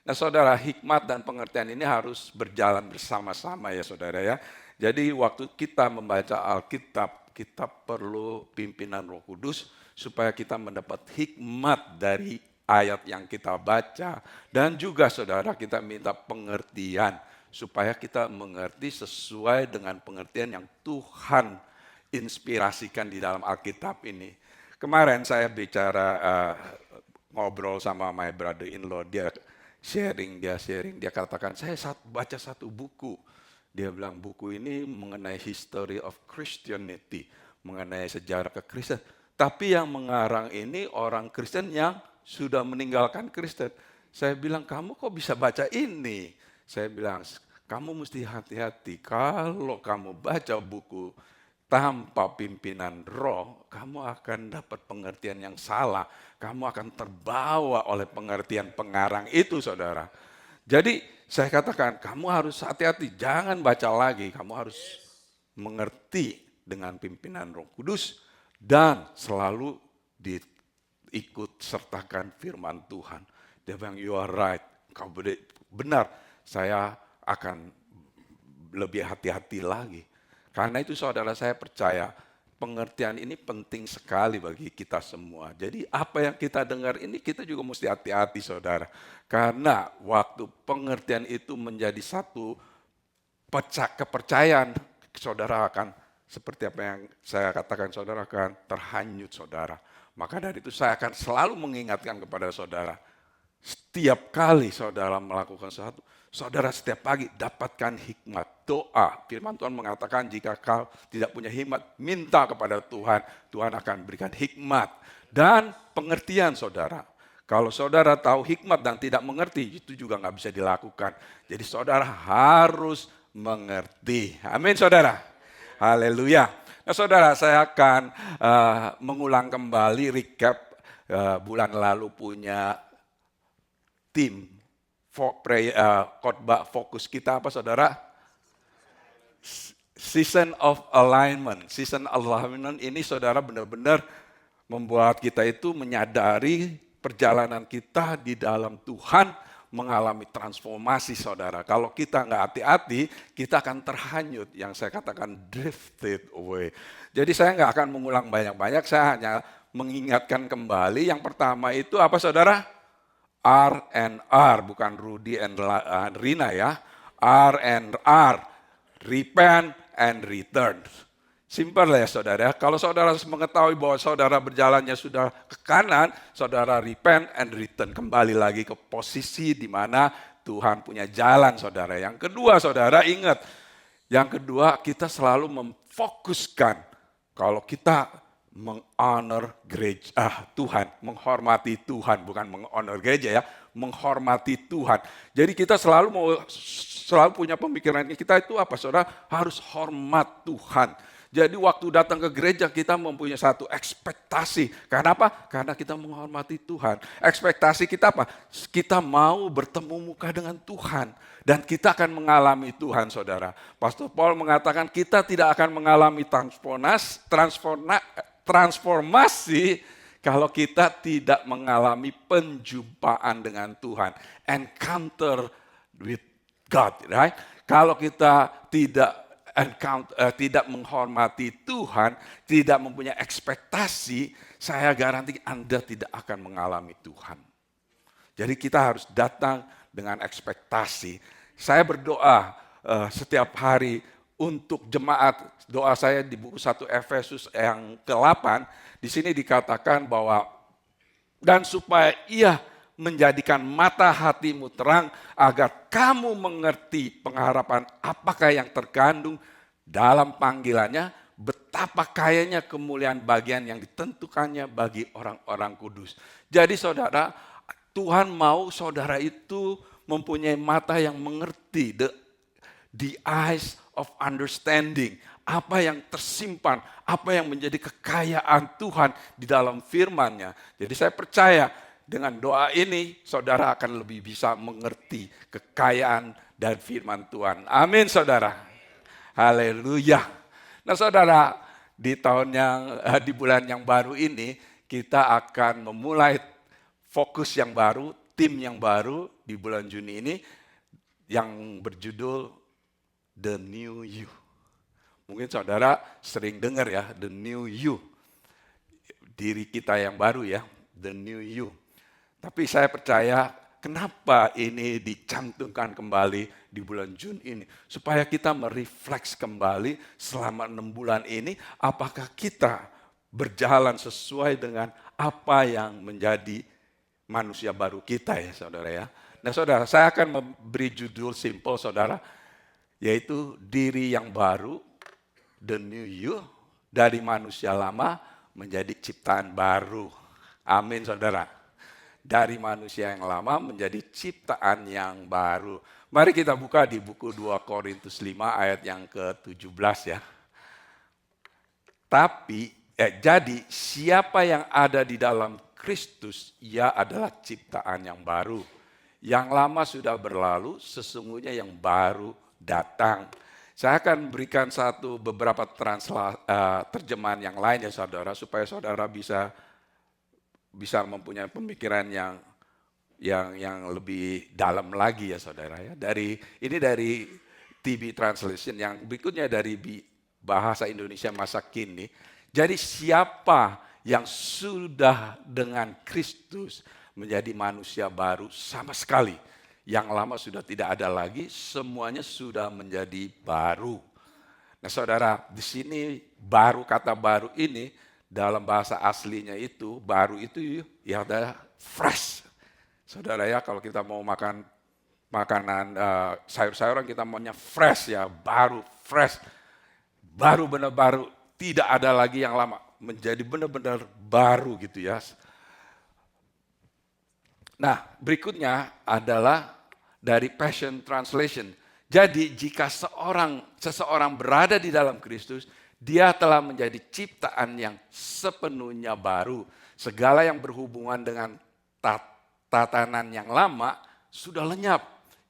Nah saudara, hikmat dan pengertian ini harus berjalan bersama-sama ya saudara ya. Jadi waktu kita membaca Alkitab, kita perlu pimpinan Roh Kudus supaya kita mendapat hikmat dari ayat yang kita baca. Dan juga saudara, kita minta pengertian supaya kita mengerti sesuai dengan pengertian yang Tuhan inspirasikan di dalam Alkitab ini. Kemarin saya bicara ngobrol sama my brother-in-law, dia sharing, dia katakan, saya baca satu buku. Dia bilang buku ini mengenai history of Christianity, mengenai sejarah kekristenan. Tapi yang mengarang ini orang Kristen yang sudah meninggalkan Kristen. Saya bilang, kamu kok bisa baca ini? Saya bilang, kamu mesti hati-hati. Kalau kamu baca buku tanpa pimpinan roh, kamu akan dapat pengertian yang salah. Kamu akan terbawa oleh pengertian pengarang itu, saudara. Jadi saya katakan, kamu harus hati-hati. Jangan baca lagi. Kamu harus mengerti dengan pimpinan Roh Kudus dan selalu diikut sertakan firman Tuhan. Dia bilang, you are right. Kau benar. Saya akan lebih hati-hati lagi. Karena itu saudara, saya percaya pengertian ini penting sekali bagi kita semua. Jadi apa yang kita dengar ini kita juga mesti hati-hati saudara. Karena waktu pengertian itu menjadi satu kepercayaan, saudara akan seperti apa yang saya katakan, saudara akan terhanyut saudara. Maka dari itu saya akan selalu mengingatkan kepada saudara. Setiap kali saudara melakukan sesuatu, saudara setiap pagi dapatkan hikmat. Doa, firman Tuhan mengatakan jika kau tidak punya hikmat, minta kepada Tuhan. Tuhan akan berikan hikmat dan pengertian saudara. Kalau saudara tahu hikmat dan tidak mengerti, itu juga nggak bisa dilakukan. Jadi saudara harus mengerti. Amin saudara. Haleluya. Nah saudara, saya akan mengulang kembali recap bulan lalu punya tim khotbah fokus kita apa saudara? Season of Alignment. Season of Alignment ini saudara benar-benar membuat kita itu menyadari perjalanan kita di dalam Tuhan mengalami transformasi saudara. Kalau kita nggak hati-hati, kita akan terhanyut. Yang saya katakan drifted away. Jadi saya nggak akan mengulang banyak-banyak, saya hanya mengingatkan kembali. Yang pertama itu apa saudara? R&R, bukan Rudy and Rina ya. R&R. Repent and return. Simpel ya saudara. Kalau saudara mengetahui bahwa saudara berjalannya sudah ke kanan, saudara repent and return. Kembali lagi ke posisi di mana Tuhan punya jalan saudara. Yang kedua saudara ingat. Yang kedua kita selalu memfokuskan. Kalau kita menghonor gereja Tuhan, menghormati Tuhan, bukan menghonor gereja ya, menghormati Tuhan. Jadi kita selalu punya pemikiran kita itu apa saudara? Harus hormat Tuhan. Jadi waktu datang ke gereja kita mempunyai satu ekspektasi. Karena apa? Karena kita menghormati Tuhan. Ekspektasi kita apa? Kita mau bertemu muka dengan Tuhan. Dan kita akan mengalami Tuhan saudara. Pastor Paul mengatakan kita tidak akan mengalami transformasi kalau kita tidak mengalami penjumpaan dengan Tuhan. Encounter with God, right? Kalau kita tidak menghormati Tuhan, tidak mempunyai ekspektasi, saya garanti Anda tidak akan mengalami Tuhan. Jadi kita harus datang dengan ekspektasi. Saya berdoa setiap hari untuk jemaat. Doa saya di buku 1 Efesus yang ke-8, di sini dikatakan bahwa dan supaya ia menjadikan mata hatimu terang agar kamu mengerti pengharapan apakah yang terkandung dalam panggilannya, betapa kayanya kemuliaan bagian yang ditentukannya bagi orang-orang kudus. Jadi saudara, Tuhan mau saudara itu mempunyai mata yang mengerti, the eyes of understanding. Apa yang tersimpan, apa yang menjadi kekayaan Tuhan di dalam firman-Nya. Jadi saya percaya dengan doa ini, saudara akan lebih bisa mengerti kekayaan dan firman Tuhan. Amin saudara. Haleluya. Nah saudara, di bulan yang baru ini, kita akan memulai fokus yang baru, tim yang baru di bulan Juni ini, yang berjudul The New You. Mungkin saudara sering dengar ya, The New You. Diri kita yang baru ya, The New You. Tapi saya percaya kenapa ini dicantumkan kembali di bulan Juni ini. Supaya kita merefleks kembali selama 6 bulan ini, apakah kita berjalan sesuai dengan apa yang menjadi manusia baru kita ya saudara ya. Nah saudara, saya akan memberi judul simple saudara, yaitu diri yang baru, The New You, dari manusia lama menjadi ciptaan baru. Amin saudara. Dari manusia yang lama menjadi ciptaan yang baru. Mari kita buka di buku 2 Korintus 5 ayat yang ke-17 ya. Jadi siapa yang ada di dalam Kristus, ia adalah ciptaan yang baru. Yang lama sudah berlalu, sesungguhnya yang baru datang. Saya akan berikan beberapa terjemahan yang lain ya saudara, supaya saudara bisa mempunyai pemikiran yang lebih dalam lagi ya saudara ya. Ini dari TB Translation, yang berikutnya dari bahasa Indonesia masa kini. Jadi siapa yang sudah dengan Kristus menjadi manusia baru sama sekali. Yang lama sudah tidak ada lagi, semuanya sudah menjadi baru. Nah saudara, di sini kata baru ini dalam bahasa aslinya itu, baru itu ya adalah fresh. Saudara ya, kalau kita mau makan makanan sayur-sayuran, kita maunya fresh ya, baru, fresh. Baru benar baru, tidak ada lagi yang lama, menjadi benar-benar baru gitu ya. Nah, berikutnya adalah dari Passion Translation. Jadi, jika seseorang berada di dalam Kristus, dia telah menjadi ciptaan yang sepenuhnya baru. Segala yang berhubungan dengan tatanan yang lama sudah lenyap.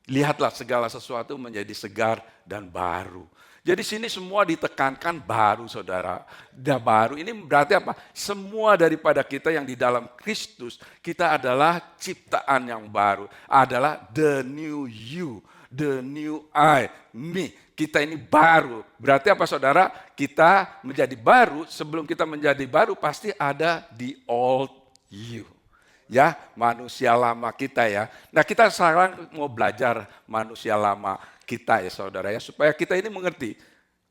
Lihatlah segala sesuatu menjadi segar dan baru. Jadi sini semua ditekankan baru saudara. Dan baru ini berarti apa? Semua daripada kita yang di dalam Kristus, kita adalah ciptaan yang baru. Adalah the new you, the new I, me. Kita ini baru. Berarti apa saudara? Kita menjadi baru, sebelum kita menjadi baru pasti ada the old you. Ya, manusia lama kita ya. Nah kita sekarang mau belajar manusia lama kita ya saudara ya, supaya kita ini mengerti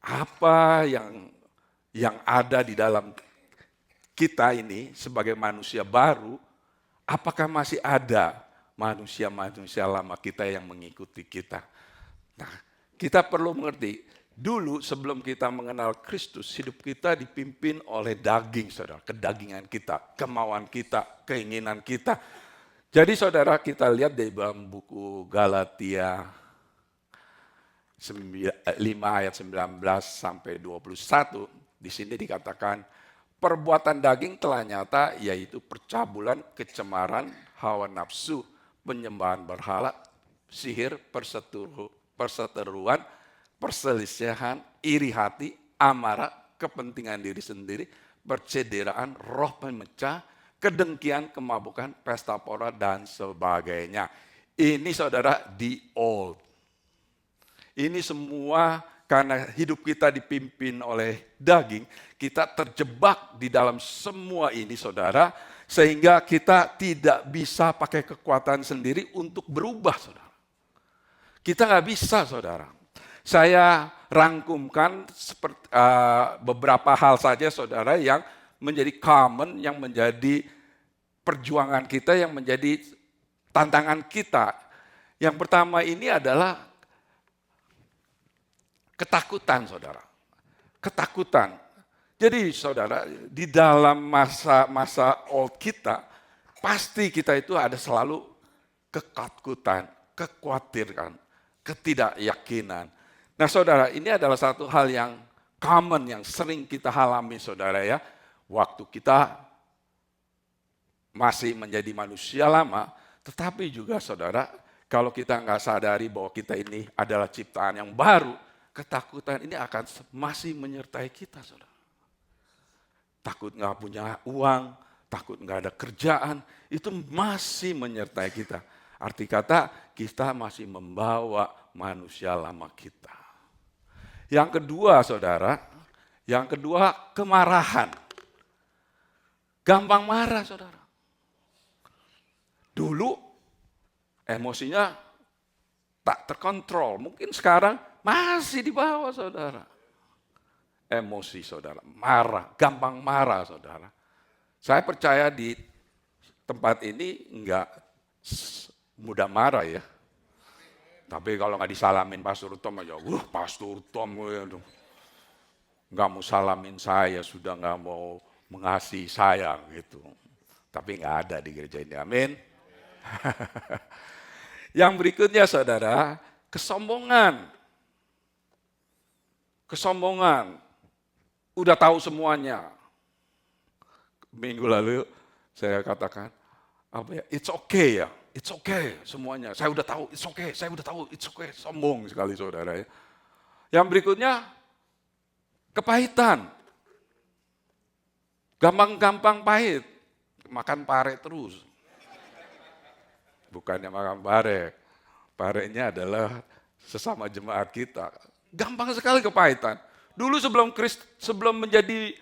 apa yang ada di dalam kita ini sebagai manusia baru, apakah masih ada manusia-manusia lama kita yang mengikuti kita. Nah, kita perlu mengerti, dulu sebelum kita mengenal Kristus, hidup kita dipimpin oleh daging saudara, kedagingan kita, kemauan kita, keinginan kita. Jadi saudara, kita lihat di dalam buku Galatia 5 ayat 19 sampai 21, di sini dikatakan perbuatan daging telah nyata, yaitu percabulan, kecemaran, hawa nafsu, penyembahan berhala, sihir, perseteruan, perselisihan, iri hati, amarah, kepentingan diri sendiri, percederaan, roh pemecah, kedengkian, kemabukan, pesta pora, dan sebagainya. Ini saudara the old. Ini semua karena hidup kita dipimpin oleh daging, kita terjebak di dalam semua ini saudara, sehingga kita tidak bisa pakai kekuatan sendiri untuk berubah saudara. Kita nggak bisa saudara. Saya rangkumkan beberapa hal saja saudara yang menjadi common, yang menjadi perjuangan kita, yang menjadi tantangan kita. Yang pertama ini adalah ketakutan saudara. ketakutan. Jadi saudara, di dalam masa old kita, pasti kita itu ada selalu ketakutan, kekhawatiran, ketidakyakinan. Nah saudara, ini adalah satu hal yang common, yang sering kita alami saudara ya. Waktu kita masih menjadi manusia lama, tetapi juga saudara, kalau kita nggak sadari bahwa kita ini adalah ciptaan yang baru, ketakutan ini akan masih menyertai kita saudara. Takut nggak punya uang, takut nggak ada kerjaan, itu masih menyertai kita. Arti kata, kita masih membawa manusia lama kita. Yang kedua saudara, kemarahan. Gampang marah saudara. Dulu emosinya tak terkontrol, mungkin sekarang masih di bawah saudara. Emosi saudara, marah, gampang marah saudara. Saya percaya di tempat ini enggak mudah marah ya. Tapi kalau nggak disalamin Pastor Tom aja, Pastor Tom nggak mau salamin saya, sudah nggak mau mengasihi saya gitu. Tapi nggak ada di gereja ini, amin. Yang berikutnya saudara, kesombongan. Kesombongan. Udah tahu semuanya. Minggu lalu saya katakan, it's okay ya, it's okay semuanya. Saya udah tahu, it's okay, saya udah tahu, it's okay. Sombong sekali saudara ya. Yang berikutnya, kepahitan. Gampang-gampang pahit, makan pare terus. Bukannya makan pare, parenya adalah sesama jemaat kita. Gampang sekali kepahitan. Dulu sebelum menjadi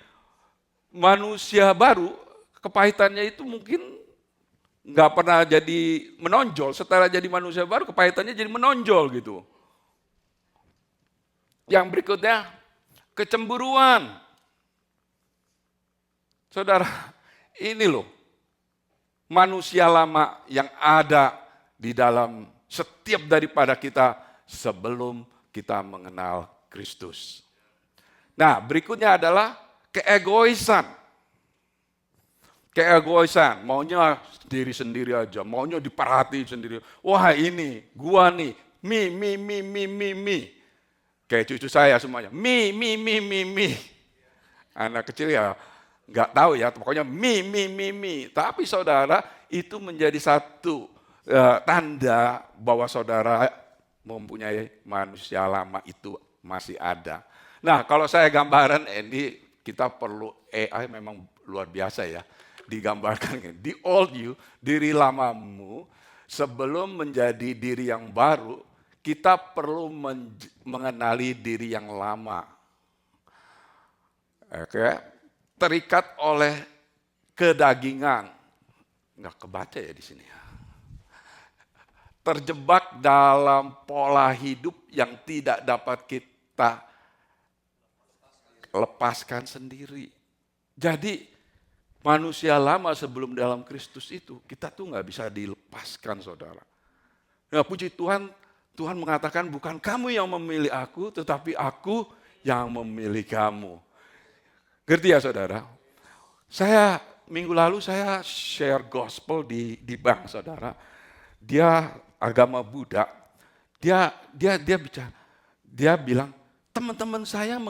manusia baru, kepahitannya itu mungkin nggak pernah jadi menonjol. Setelah jadi manusia baru, kepahitannya jadi menonjol gitu. Yang berikutnya, kecemburuan. Saudara, ini loh, manusia lama yang ada di dalam setiap daripada kita sebelum kita mengenal Kristus. Nah, berikutnya adalah keegoisan. Keegoisan, maunya diri sendiri aja, maunya diperhatiin sendiri. Wah ini, gua nih, me. Kayak cucu saya semuanya, me. Anak kecil ya nggak tahu ya, pokoknya me. Tapi saudara, itu menjadi satu tanda bahwa saudara mempunyai manusia lama itu masih ada. Nah, kalau saya gambaran ini kita perlu AI memang luar biasa ya. Digambarkan di old you, diri lamamu sebelum menjadi diri yang baru, kita perlu mengenali diri yang lama. Oke, terikat oleh kedagingan. Nggak kebaca ya di sini. Terjebak dalam pola hidup yang tidak dapat kita lepaskan sendiri. Jadi manusia lama sebelum dalam Kristus itu kita tuh nggak bisa dilepaskan saudara. Nah puji Tuhan, Tuhan mengatakan bukan kamu yang memilih aku, tetapi aku yang memilih kamu. Ngerti ya saudara? Saya minggu lalu saya share gospel di bank saudara. Dia agama Buddha. Dia bicara. Dia bilang, teman-teman saya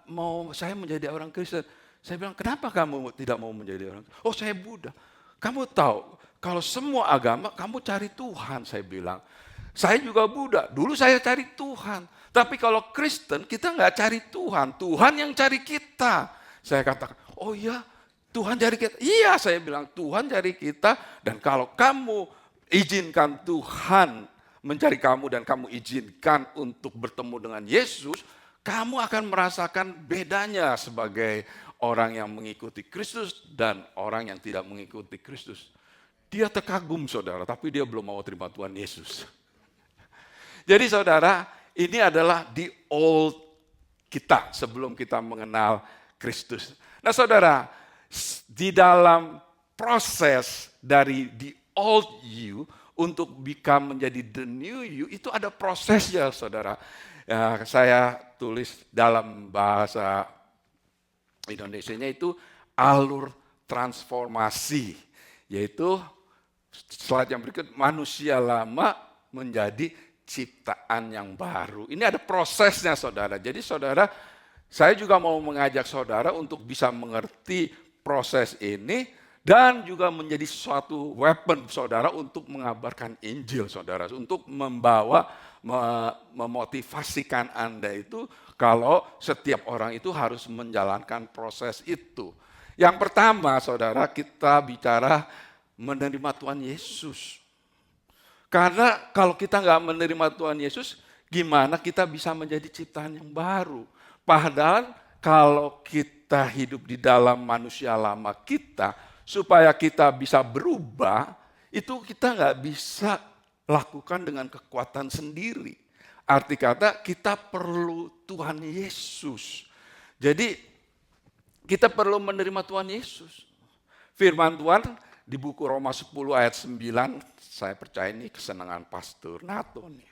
mau saya menjadi orang Kristen. Saya bilang, kenapa kamu tidak mau menjadi orang Kristen? Oh, saya Buddha. Kamu tahu, kalau semua agama kamu cari Tuhan, saya bilang. Saya juga Buddha. Dulu saya cari Tuhan. Tapi kalau Kristen, kita nggak cari Tuhan. Tuhan yang cari kita. Saya katakan, oh iya, Tuhan cari kita. Iya, saya bilang, Tuhan cari kita. Dan kalau kamu izinkan Tuhan mencari kamu dan kamu izinkan untuk bertemu dengan Yesus, kamu akan merasakan bedanya sebagai orang yang mengikuti Kristus dan orang yang tidak mengikuti Kristus. Dia terkagum saudara, tapi dia belum mau terima Tuhan Yesus. Jadi saudara, ini adalah the old kita sebelum kita mengenal Kristus. Nah saudara, di dalam proses dari the old you untuk become menjadi the new you, itu ada prosesnya saudara. Ya, saya tulis dalam bahasa Indonesianya itu alur transformasi, yaitu slide yang berikut, manusia lama menjadi ciptaan yang baru. Ini ada prosesnya saudara. Jadi saudara, saya juga mau mengajak saudara untuk bisa mengerti proses ini dan juga menjadi suatu weapon saudara untuk mengabarkan Injil saudara. Untuk membawa, memotivasikan Anda itu kalau setiap orang itu harus menjalankan proses itu. Yang pertama saudara, kita bicara menerima Tuhan Yesus. Karena kalau kita nggak menerima Tuhan Yesus, gimana kita bisa menjadi ciptaan yang baru? Padahal kalau kita hidup di dalam manusia lama kita, supaya kita bisa berubah, itu kita nggak bisa lakukan dengan kekuatan sendiri. Arti kata kita perlu Tuhan Yesus. Jadi kita perlu menerima Tuhan Yesus. Firman Tuhan di buku Roma 10 ayat 9, saya percaya ini kesenangan Pastor Nato nih.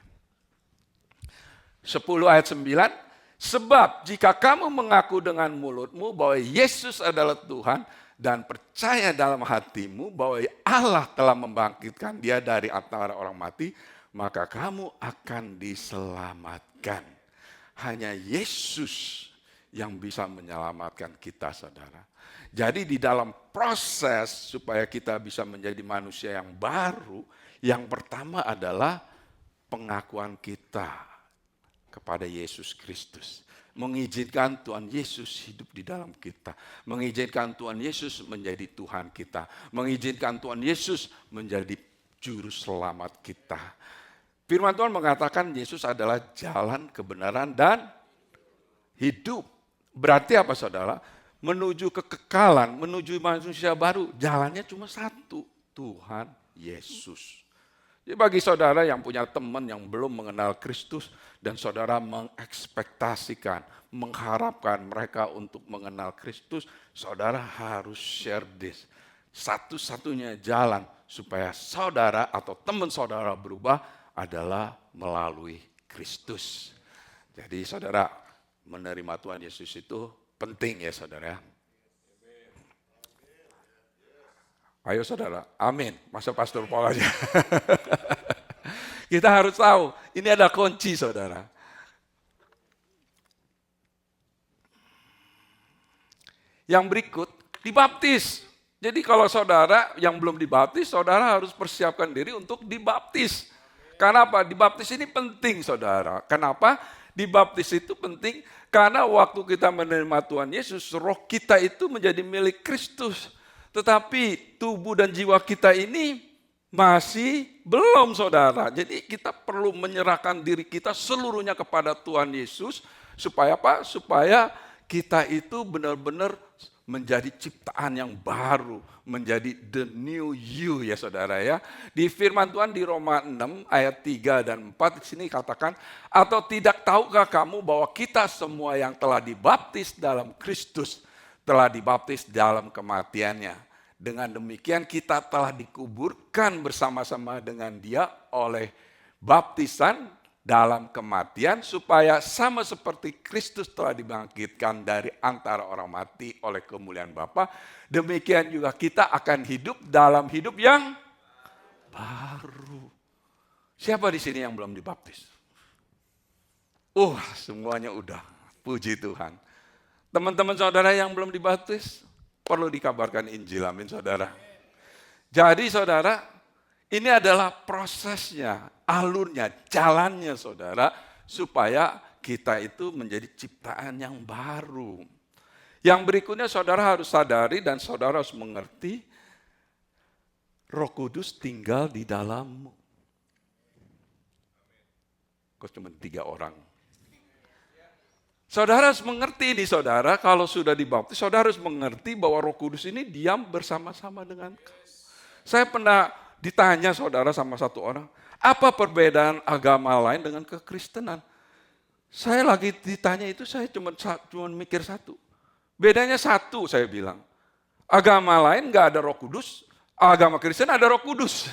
10 ayat 9, sebab jika kamu mengaku dengan mulutmu bahwa Yesus adalah Tuhan dan percaya dalam hatimu bahwa Allah telah membangkitkan dia dari antara orang mati, maka kamu akan diselamatkan. Hanya Yesus yang bisa menyelamatkan kita saudara. Jadi di dalam proses supaya kita bisa menjadi manusia yang baru, yang pertama adalah pengakuan kita kepada Yesus Kristus. Mengizinkan Tuhan Yesus hidup di dalam kita. Mengizinkan Tuhan Yesus menjadi Tuhan kita. Mengizinkan Tuhan Yesus menjadi juru selamat kita. Firman Tuhan mengatakan Yesus adalah jalan, kebenaran, dan hidup. Berarti apa saudara? Menuju kekekalan, menuju manusia baru, jalannya cuma satu, Tuhan Yesus. Jadi bagi saudara yang punya teman yang belum mengenal Kristus dan saudara mengekspektasikan, mengharapkan mereka untuk mengenal Kristus, saudara harus share this. Satu-satunya jalan supaya saudara atau teman saudara berubah adalah melalui Kristus. Jadi saudara menerima Tuhan Yesus itu penting ya saudara. Ayo saudara, amin. Masa Pastor Paul aja. Kita harus tahu, ini ada kunci saudara. Yang berikut, dibaptis. Jadi kalau saudara yang belum dibaptis, saudara harus persiapkan diri untuk dibaptis. Kenapa? Dibaptis ini penting saudara. Kenapa? Dibaptis itu penting karena waktu kita menerima Tuhan Yesus, roh kita itu menjadi milik Kristus. Tetapi tubuh dan jiwa kita ini masih belum saudara. Jadi kita perlu menyerahkan diri kita seluruhnya kepada Tuhan Yesus. Supaya apa? Supaya kita itu benar-benar menjadi ciptaan yang baru. Menjadi the new you ya saudara ya. Di firman Tuhan di Roma 6 ayat 3 dan 4 di sini katakan, atau tidak tahukah kamu bahwa kita semua yang telah dibaptis dalam Kristus telah dibaptis dalam kematiannya. Dengan demikian kita telah dikuburkan bersama-sama dengan dia oleh baptisan dalam kematian supaya sama seperti Kristus telah dibangkitkan dari antara orang mati oleh kemuliaan Bapa, demikian juga kita akan hidup dalam hidup yang baru. Siapa di sini yang belum dibaptis? Semuanya udah. Puji Tuhan. Teman-teman saudara yang belum dibaptis, perlu dikabarkan Injil, amin saudara. Jadi saudara, ini adalah prosesnya, alurnya, jalannya saudara, supaya kita itu menjadi ciptaan yang baru. Yang berikutnya saudara harus sadari dan saudara harus mengerti, Roh Kudus tinggal di dalammu. Kok cuma 3 orang? Saudara harus mengerti ini saudara, kalau sudah dibaptis, saudara harus mengerti bahwa Roh Kudus ini diam bersama-sama dengan kau. Saya pernah ditanya saudara sama satu orang, apa perbedaan agama lain dengan kekristenan? Saya lagi ditanya itu, saya cuma mikir satu. Bedanya satu, saya bilang. Agama lain nggak ada Roh Kudus, agama Kristen ada Roh Kudus.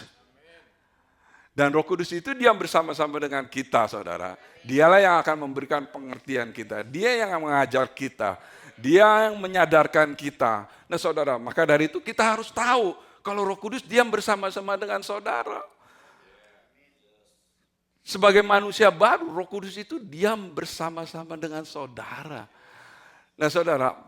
Dan Roh Kudus itu diam bersama-sama dengan kita, saudara. Dialah yang akan memberikan pengertian kita. Dia yang mengajar kita. Dia yang menyadarkan kita. Nah saudara, maka dari itu kita harus tahu kalau Roh Kudus diam bersama-sama dengan saudara. Sebagai manusia baru, Roh Kudus itu diam bersama-sama dengan saudara. Nah saudara,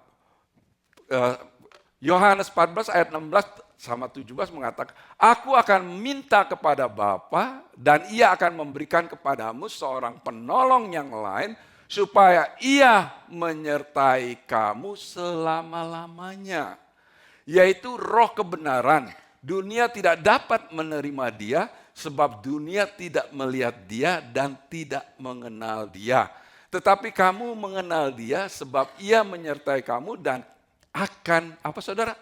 Yohanes 14 ayat 16 sama 17 mengatakan, aku akan minta kepada Bapa dan ia akan memberikan kepadamu seorang penolong yang lain supaya ia menyertai kamu selama-lamanya. Yaitu roh kebenaran. Dunia tidak dapat menerima dia sebab dunia tidak melihat dia dan tidak mengenal dia. Tetapi kamu mengenal dia sebab ia menyertai kamu dan akan, apa saudara?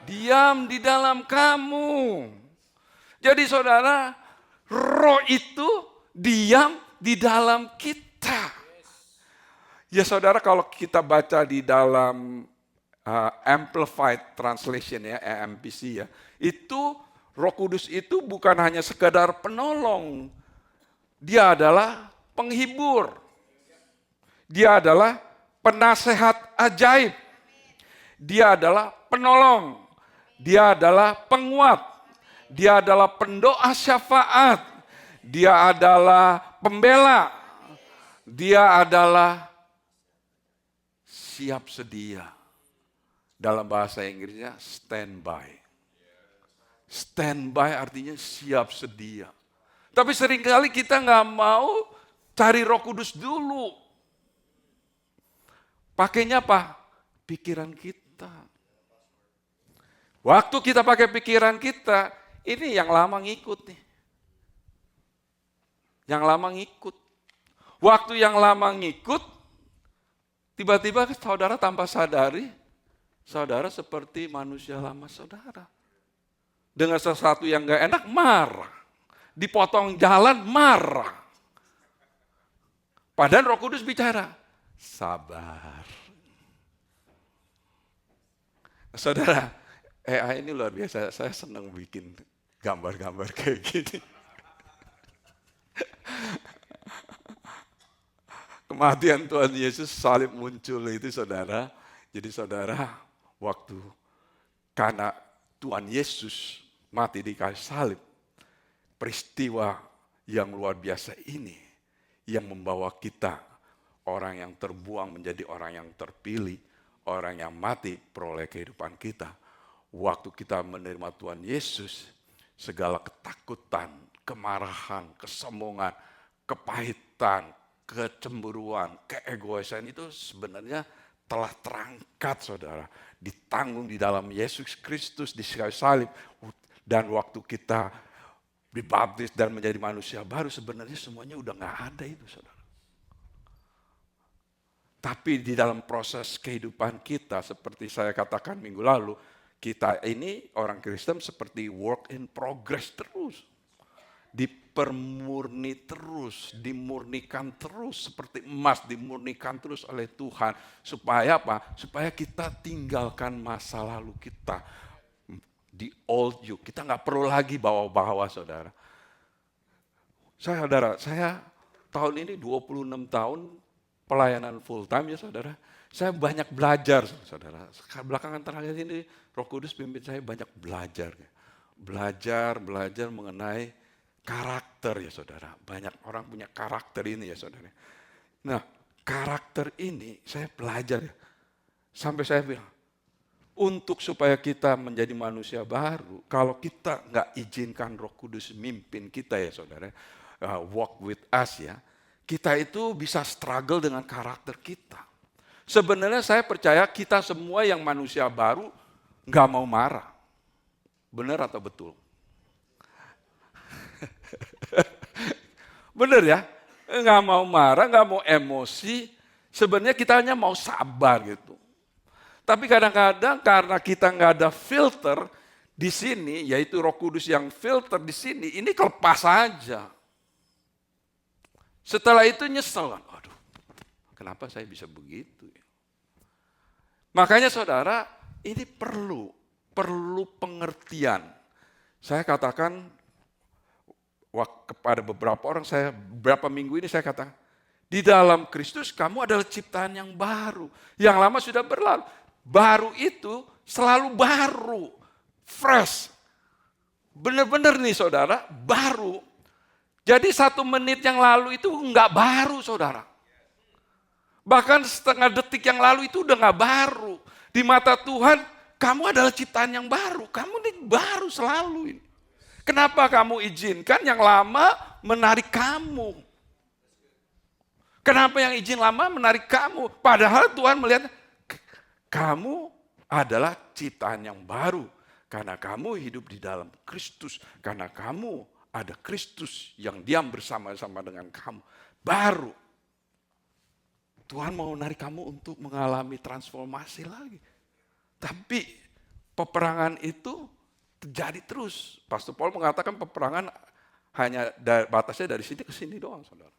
Diam di dalam kamu. Jadi saudara, roh itu diam di dalam kita. Ya saudara, kalau kita baca di dalam Amplified Translation ya, AMPC ya, itu Roh Kudus itu bukan hanya sekedar penolong. Dia adalah penghibur. Dia adalah penasehat ajaib. Dia adalah penolong. Dia adalah penguat. Dia adalah pendoa syafaat. Dia adalah pembela. Dia adalah siap sedia. Dalam bahasa Inggrisnya standby. Standby artinya siap sedia. Tapi seringkali kita nggak mau cari Roh Kudus dulu. Pakainya apa? Pikiran kita. Waktu kita pakai pikiran kita, ini yang lama ngikut nih. Yang lama ngikut. Waktu yang lama ngikut, tiba-tiba saudara tanpa sadari, saudara seperti manusia lama saudara. Dengan sesuatu yang gak enak, marah. Dipotong jalan, marah. Padahal Roh Kudus bicara, sabar. Saudara, AI ini luar biasa, saya senang bikin gambar-gambar kayak gini. Kematian Tuhan Yesus salib muncul itu saudara. Jadi saudara, waktu karena Tuhan Yesus mati di kayu salib, peristiwa yang luar biasa ini yang membawa kita, orang yang terbuang menjadi orang yang terpilih, orang yang mati peroleh kehidupan kita. Waktu kita menerima Tuhan Yesus, segala ketakutan, kemarahan, kesombongan, kepahitan, kecemburuan, keegoisan itu sebenarnya telah terangkat saudara. Ditanggung di dalam Yesus Kristus di kayu salib. Dan waktu kita dibaptis dan menjadi manusia baru, sebenarnya semuanya udah gak ada itu saudara. Tapi di dalam proses kehidupan kita, seperti saya katakan minggu lalu, kita ini orang Kristen seperti work in progress terus. Dipermurni terus, dimurnikan terus, seperti emas dimurnikan terus oleh Tuhan. Supaya apa? Supaya kita tinggalkan masa lalu kita. The old you, kita gak perlu lagi bawa-bawa saudara. Saudara, saya tahun ini 26 tahun pelayanan full time ya saudara. Saya banyak belajar saudara. Belakangan terakhir ini Roh Kudus pimpin saya banyak belajar. Belajar mengenai karakter ya saudara. Banyak orang punya karakter ini ya saudara. Nah karakter ini saya belajar ya. Sampai saya bilang, untuk supaya kita menjadi manusia baru, kalau kita nggak izinkan Roh Kudus mimpin kita ya saudara, walk with us ya, kita itu bisa struggle dengan karakter kita. Sebenarnya saya percaya kita semua yang manusia baru nggak mau marah. Benar atau betul? Benar ya? Nggak mau marah, nggak mau emosi. Sebenarnya kita hanya mau sabar gitu. Tapi kadang-kadang karena kita nggak ada filter di sini, yaitu Roh Kudus yang filter di sini, ini kelepas aja. Setelah itu nyesel kan, aduh, kenapa saya bisa begitu? Makanya saudara, ini perlu pengertian. Saya katakan kepada beberapa orang, beberapa minggu ini saya katakan, di dalam Kristus kamu adalah ciptaan yang baru. Yang lama sudah berlalu. Baru itu selalu baru. Fresh. Benar-benar nih saudara, baru. Jadi 1 menit yang lalu itu enggak baru saudara. Bahkan setengah detik yang lalu itu udah enggak baru. Di mata Tuhan, kamu adalah ciptaan yang baru. Kamu ini baru selalu ini. Kenapa kamu izinkan yang lama menarik kamu? Kenapa yang izin lama menarik kamu? Padahal Tuhan melihat kamu adalah ciptaan yang baru. Karena kamu hidup di dalam Kristus. Karena kamu ada Kristus yang diam bersama-sama dengan kamu. Baru. Tuhan mau menarik kamu untuk mengalami transformasi lagi. Tapi peperangan itu terjadi terus. Pastor Paul mengatakan peperangan hanya batasnya dari sini ke sini doang, saudara.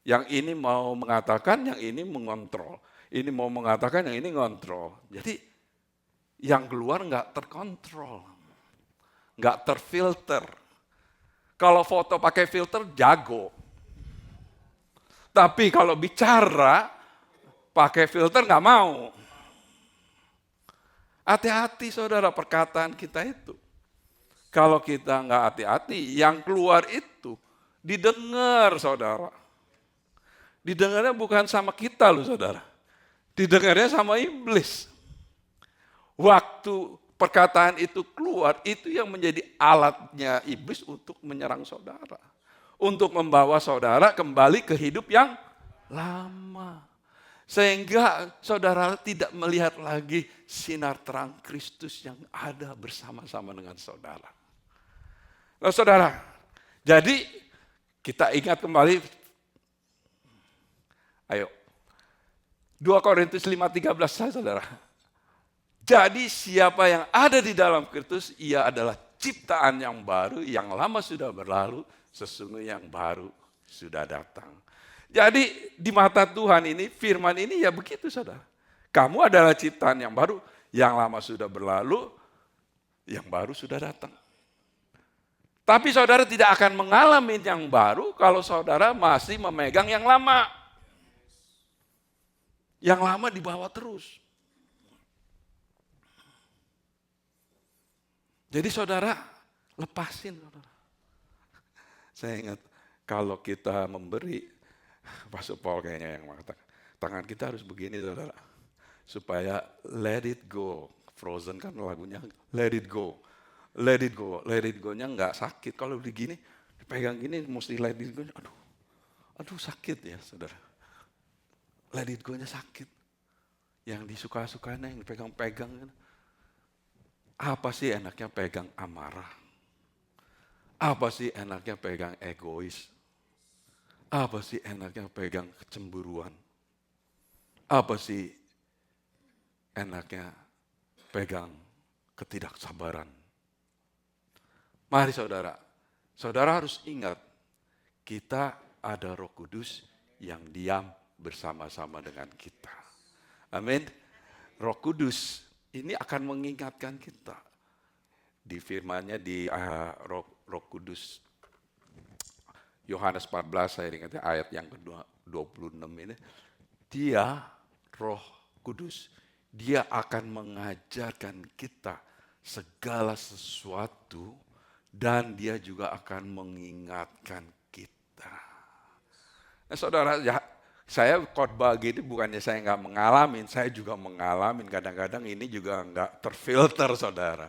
Yang ini mau mengatakan, yang ini mengontrol. Ini mau mengatakan, yang ini ngontrol. Jadi yang keluar nggak terkontrol, nggak terfilter. Kalau foto pakai filter jago. Tapi kalau bicara pakai filter nggak mau. Hati-hati saudara perkataan kita itu. Kalau kita nggak hati-hati, yang keluar itu didengar saudara. Didengarnya bukan sama kita loh saudara. Didengarnya sama iblis. Waktu perkataan itu keluar, itu yang menjadi alatnya iblis untuk menyerang saudara. Untuk membawa saudara kembali ke hidup yang lama. Sehingga saudara tidak melihat lagi sinar terang Kristus yang ada bersama-sama dengan saudara. Nah, saudara, jadi kita ingat kembali, ayo, 2 Korintus 5:13 saudara. Jadi siapa yang ada di dalam Kristus, ia adalah ciptaan yang baru, yang lama sudah berlalu, sesungguhnya yang baru sudah datang. Jadi di mata Tuhan ini, firman ini ya begitu saudara. Kamu adalah ciptaan yang baru, yang lama sudah berlalu, yang baru sudah datang. Tapi saudara tidak akan mengalami yang baru kalau saudara masih memegang yang lama. Yang lama dibawa terus. Jadi saudara, lepasin saudara. Saya ingat kalau kita memberi, Pastor Paul kayaknya yang mengatakan, tangan kita harus begini saudara. Supaya let it go. Frozen kan lagunya, let it go. Let it go. Let it go-nya nggak sakit. Kalau begini, dipegang gini, mesti let it go. Aduh sakit ya saudara. Let it go-nya sakit. Yang disuka-sukanya, yang dipegang-pegang. Apa sih enaknya pegang amarah? Apa sih enaknya pegang egois? Apa sih enaknya pegang kecemburuan? Apa sih enaknya pegang ketidaksabaran? Mari saudara, saudara harus ingat, kita ada Roh Kudus yang diam bersama-sama dengan kita. Amin. Roh Kudus ini akan mengingatkan kita. Di firman-Nya di Roh Kudus Yohanes 14 saya ingat ayat yang ke-26 ini. Dia Roh Kudus, dia akan mengajarkan kita segala sesuatu dan dia juga akan mengingatkan kita. Nah saudara, ya, saya khotbah gini bukannya saya nggak mengalami, saya juga mengalami. Kadang-kadang ini juga nggak terfilter saudara.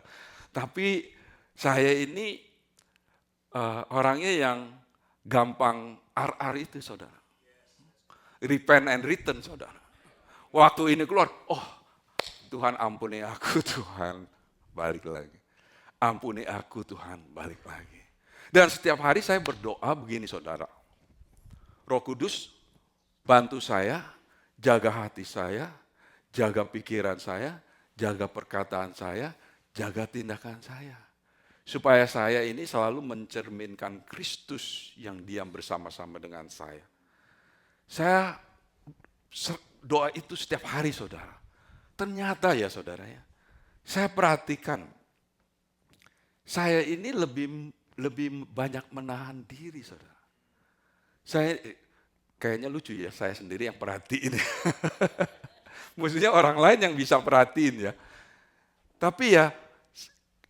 Tapi saya ini orangnya yang gampang RR itu saudara. Repent and return saudara. Waktu ini keluar, oh Tuhan ampuni aku Tuhan, balik lagi. Ampuni aku Tuhan, balik lagi. Dan setiap hari saya berdoa begini saudara. Roh Kudus bantu saya, jaga hati saya, jaga pikiran saya, jaga perkataan saya, jaga tindakan saya. Supaya saya ini selalu mencerminkan Kristus yang diam bersama-sama dengan saya. Saya doa itu setiap hari saudara. Ternyata ya saudara ya, saya perhatikan, saya ini lebih banyak menahan diri, saudara. Saya kayaknya lucu ya, saya sendiri yang perhatiin. Maksudnya orang lain yang bisa perhatiin ya. Tapi ya,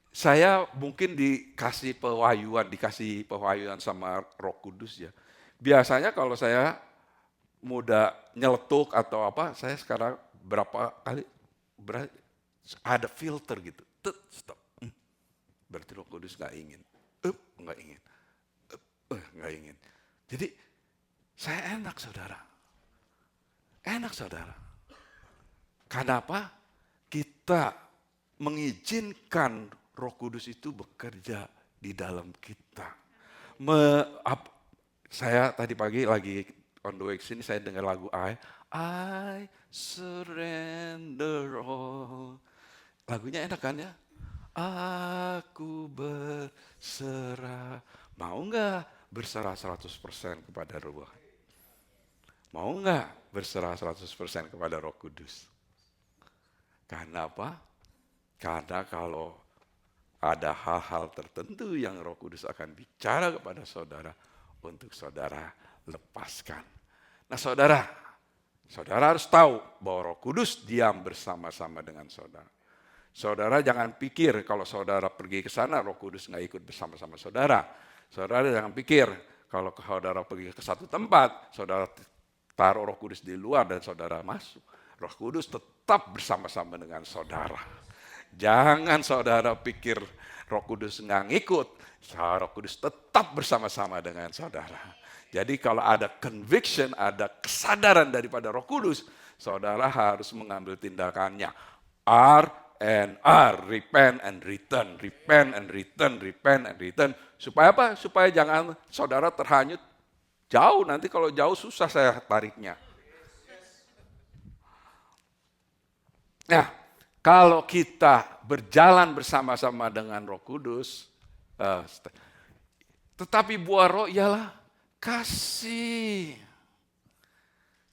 saya mungkin dikasih pewahyuan sama Roh Kudus ya. Biasanya kalau saya muda nyeletuk atau apa, saya sekarang berapa kali ada filter gitu. Stop. Berarti Roh Kudus nggak ingin. Nggak ingin. Nggak ingin. Jadi saya enak, saudara. Enak, saudara. Kenapa? Kita mengizinkan Roh Kudus itu bekerja di dalam kita. Saya tadi pagi lagi on the way ke sini, saya dengar lagu I surrender all. Lagunya enak kan ya? Aku berserah. Mau nggak berserah 100% kepada Roh? Mau nggak berserah 100% kepada Roh Kudus? Karena apa? Karena kalau ada hal-hal tertentu yang Roh Kudus akan bicara kepada saudara, untuk saudara lepaskan. Nah saudara harus tahu bahwa Roh Kudus diam bersama-sama dengan saudara. Saudara jangan pikir kalau saudara pergi ke sana, Roh Kudus nggak ikut bersama-sama saudara. Saudara jangan pikir kalau saudara pergi ke satu tempat, saudara taruh Roh Kudus di luar dan saudara masuk. Roh Kudus tetap bersama-sama dengan saudara. Jangan saudara pikir Roh Kudus nggak ngikut. Roh Kudus tetap bersama-sama dengan saudara. Jadi kalau ada conviction, ada kesadaran daripada Roh Kudus, saudara harus mengambil tindakannya. R, repent and return, repent and return, repent and return. Supaya apa? Supaya jangan saudara terhanyut jauh. Nanti kalau jauh susah saya tariknya. Nah, kalau kita berjalan bersama-sama dengan Roh Kudus, tetapi buah roh ialah kasih.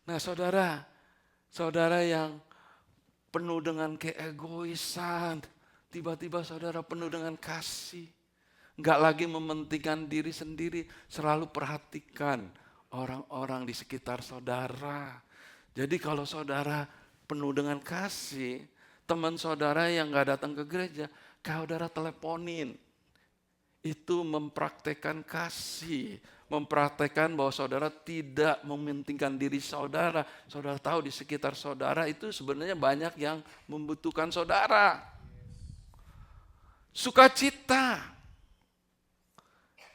Nah saudara yang penuh dengan keegoisan, tiba-tiba saudara penuh dengan kasih. Enggak lagi mementingkan diri sendiri, selalu perhatikan orang-orang di sekitar saudara. Jadi kalau saudara penuh dengan kasih, teman saudara yang enggak datang ke gereja, saudara teleponin. Itu mempraktekkan kasih, mempraktekkan bahwa saudara tidak mementingkan diri saudara. Saudara tahu di sekitar saudara itu sebenarnya banyak yang membutuhkan saudara. Sukacita.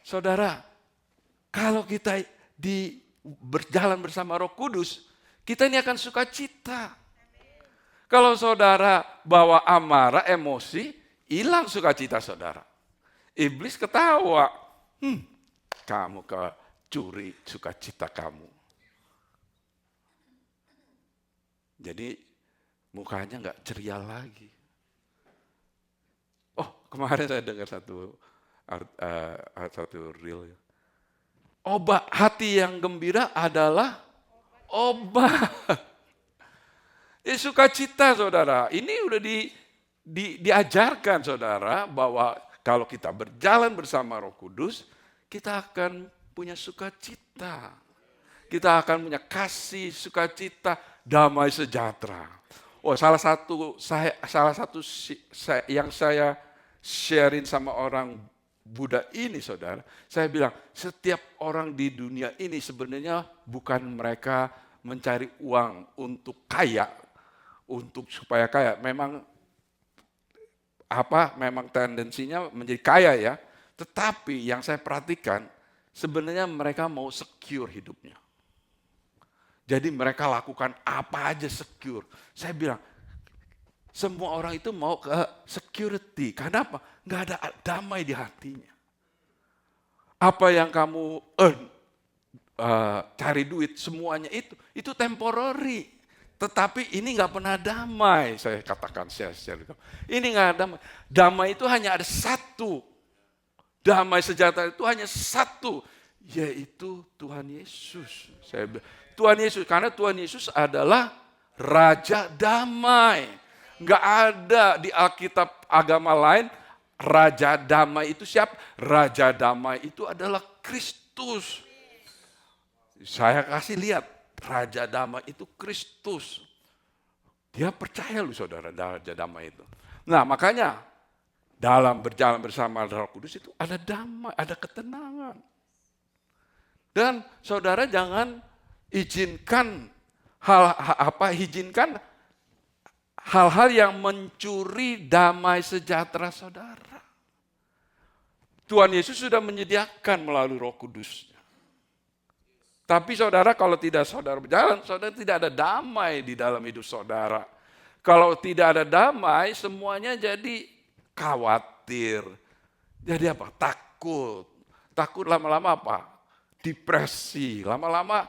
Saudara, kalau kita berjalan bersama Roh Kudus, kita ini akan sukacita. Kalau saudara bawa amarah, emosi, hilang sukacita saudara. Iblis ketawa, kamu curi sukacita kamu. Jadi mukanya nggak ceria lagi. Oh, kemarin saya dengar satu reel. Obat hati yang gembira adalah obat. Sukacita saudara, ini udah diajarkan saudara bahwa kalau kita berjalan bersama Roh Kudus, kita akan punya sukacita. Kita akan punya kasih, sukacita, damai sejahtera. Oh, salah satu yang saya sharing sama orang Buddha ini saudara, saya bilang setiap orang di dunia ini sebenarnya bukan mereka mencari uang untuk kaya, supaya kaya. Memang tendensinya menjadi kaya ya. Tetapi yang saya perhatikan sebenarnya mereka mau secure hidupnya. Jadi mereka lakukan apa aja secure. Saya bilang semua orang itu mau ke security. Kenapa? Nggak ada damai di hatinya. Apa yang kamu cari duit semuanya itu temporary. Tetapi ini nggak pernah damai, saya katakan. Ini nggak damai. Damai itu hanya ada satu. Damai sejahtera itu hanya satu, yaitu Tuhan Yesus. Tuhan Yesus, karena Tuhan Yesus adalah Raja Damai. Nggak ada di Alkitab agama lain Raja damai itu siapa? Raja damai itu adalah Kristus. Saya kasih lihat, Raja damai itu Kristus. Dia percaya loh saudara, Raja damai itu. Nah makanya dalam berjalan bersama Roh Kudus itu ada damai, ada ketenangan. Dan saudara jangan izinkan hal-hal yang mencuri damai sejahtera saudara. Tuhan Yesus sudah menyediakan melalui Roh Kudus. Tapi saudara kalau tidak saudara berjalan, saudara tidak ada damai di dalam hidup saudara. Kalau tidak ada damai, semuanya jadi khawatir. Jadi apa? Takut. Takut lama-lama apa? Depresi. Lama-lama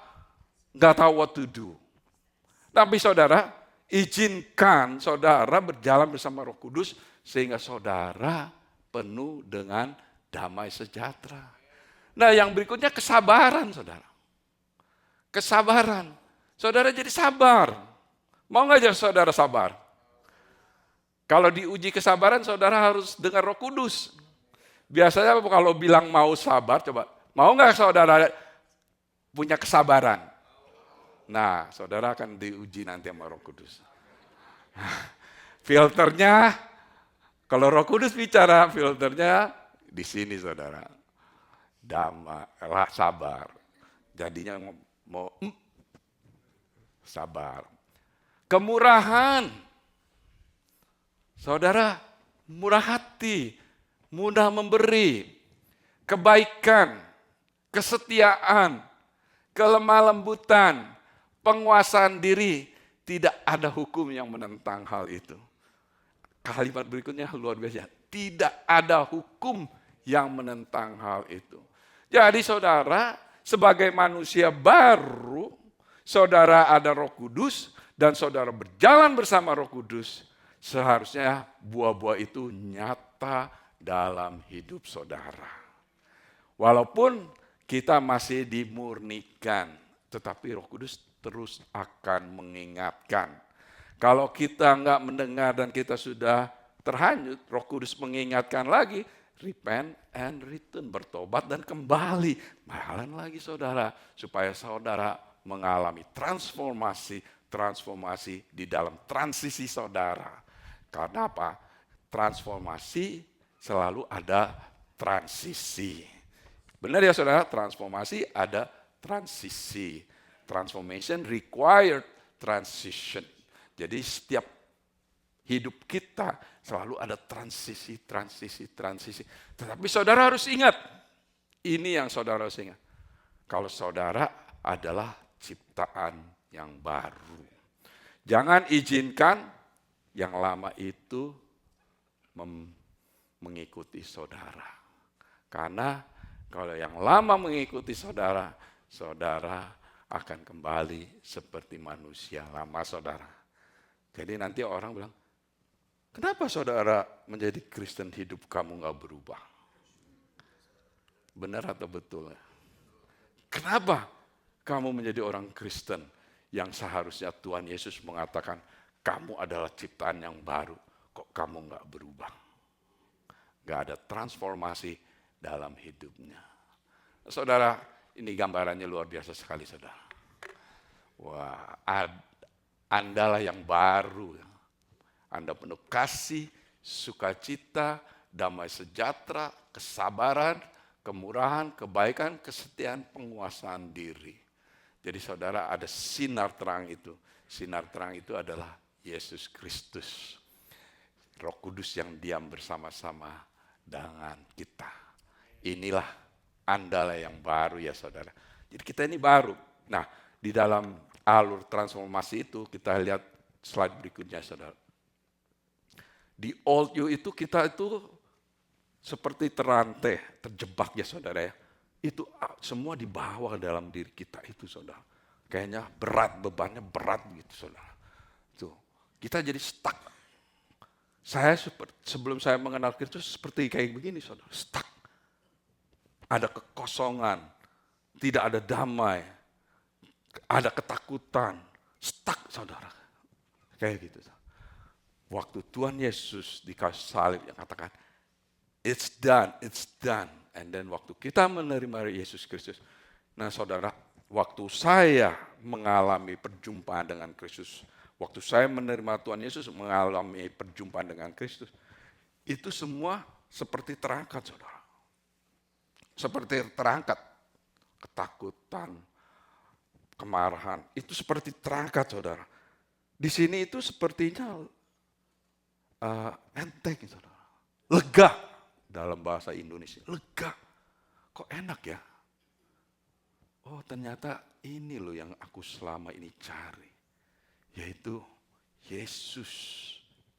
nggak tahu what to do. Tapi saudara, izinkan saudara berjalan bersama Roh Kudus sehingga saudara penuh dengan damai sejahtera. Nah yang berikutnya kesabaran saudara. Kesabaran. Saudara jadi sabar. Mau nggak jadi saudara sabar? Kalau diuji kesabaran saudara harus dengar Roh Kudus. Biasanya kalau bilang mau sabar, coba. Mau nggak saudara punya kesabaran? Nah, saudara akan diuji nanti sama Roh Kudus. Filternya, kalau Roh Kudus bicara, filternya di sini saudara. Damai, sabar. Jadinya mau sabar. Kemurahan. Saudara, murah hati, mudah memberi, kebaikan, kesetiaan, kelemah lembutan, penguasaan diri, tidak ada hukum yang menentang hal itu. Kalimat berikutnya luar biasa. Tidak ada hukum yang menentang hal itu. Jadi saudara, sebagai manusia baru, saudara ada Roh Kudus, dan saudara berjalan bersama Roh Kudus, seharusnya buah-buah itu nyata dalam hidup saudara. Walaupun kita masih dimurnikan, tetapi Roh Kudus terus akan mengingatkan. Kalau kita nggak mendengar dan kita sudah terhanyut, Roh Kudus mengingatkan lagi, repent and return, bertobat dan kembali. Jalan lagi saudara, supaya saudara mengalami transformasi di dalam transisi saudara. Karena apa? Transformasi selalu ada transisi. Benar ya saudara, transformasi ada transisi. Transformation required transition. Jadi setiap hidup kita selalu ada transisi. Tetapi saudara harus ingat, ini yang saudara harus ingat. Kalau saudara adalah ciptaan yang baru. Jangan izinkan yang lama itu mengikuti saudara. Karena kalau yang lama mengikuti saudara, saudara akan kembali seperti manusia lama saudara. Jadi nanti orang bilang, kenapa saudara menjadi Kristen hidup kamu gak berubah? Benar atau betul? Kenapa kamu menjadi orang Kristen yang seharusnya Tuhan Yesus mengatakan kamu adalah ciptaan yang baru, kok kamu gak berubah? Gak ada transformasi dalam hidupnya. Saudara, ini gambarannya luar biasa sekali saudara. Wah, Andalah yang baru. Anda penuh kasih, sukacita, damai sejahtera, kesabaran, kemurahan, kebaikan, kesetiaan, penguasaan diri. Jadi saudara ada sinar terang itu. Sinar terang itu adalah Yesus Kristus. Roh Kudus yang diam bersama-sama dengan kita. Inilah Andalah yang baru ya saudara. Jadi kita ini baru. Nah di dalam alur transformasi itu kita lihat slide berikutnya saudara. Di old you itu kita itu seperti terantai, terjebak ya saudara ya. Itu semua dibawa dalam diri kita itu saudara. Kayaknya berat, bebannya berat gitu saudara. Tuh, kita jadi stuck. Saya sebelum saya mengenal Kristus seperti kayak begini saudara, stuck. Ada kekosongan, tidak ada damai, ada ketakutan, stuck saudara. Kayak gitu. Waktu Tuhan Yesus di kayu salib yang katakan, it's done, it's done. And then waktu kita menerima Yesus Kristus, nah saudara, waktu saya mengalami perjumpaan dengan Kristus, waktu saya menerima Tuhan Yesus mengalami perjumpaan dengan Kristus, itu semua seperti terangkat, saudara. Seperti terangkat. Ketakutan, kemarahan, itu seperti terangkat, saudara. Di sini itu sepertinya enteng, saudara. Lega dalam bahasa Indonesia. Lega. Kok enak ya? Oh, ternyata ini loh yang aku selama ini cari. Yaitu Yesus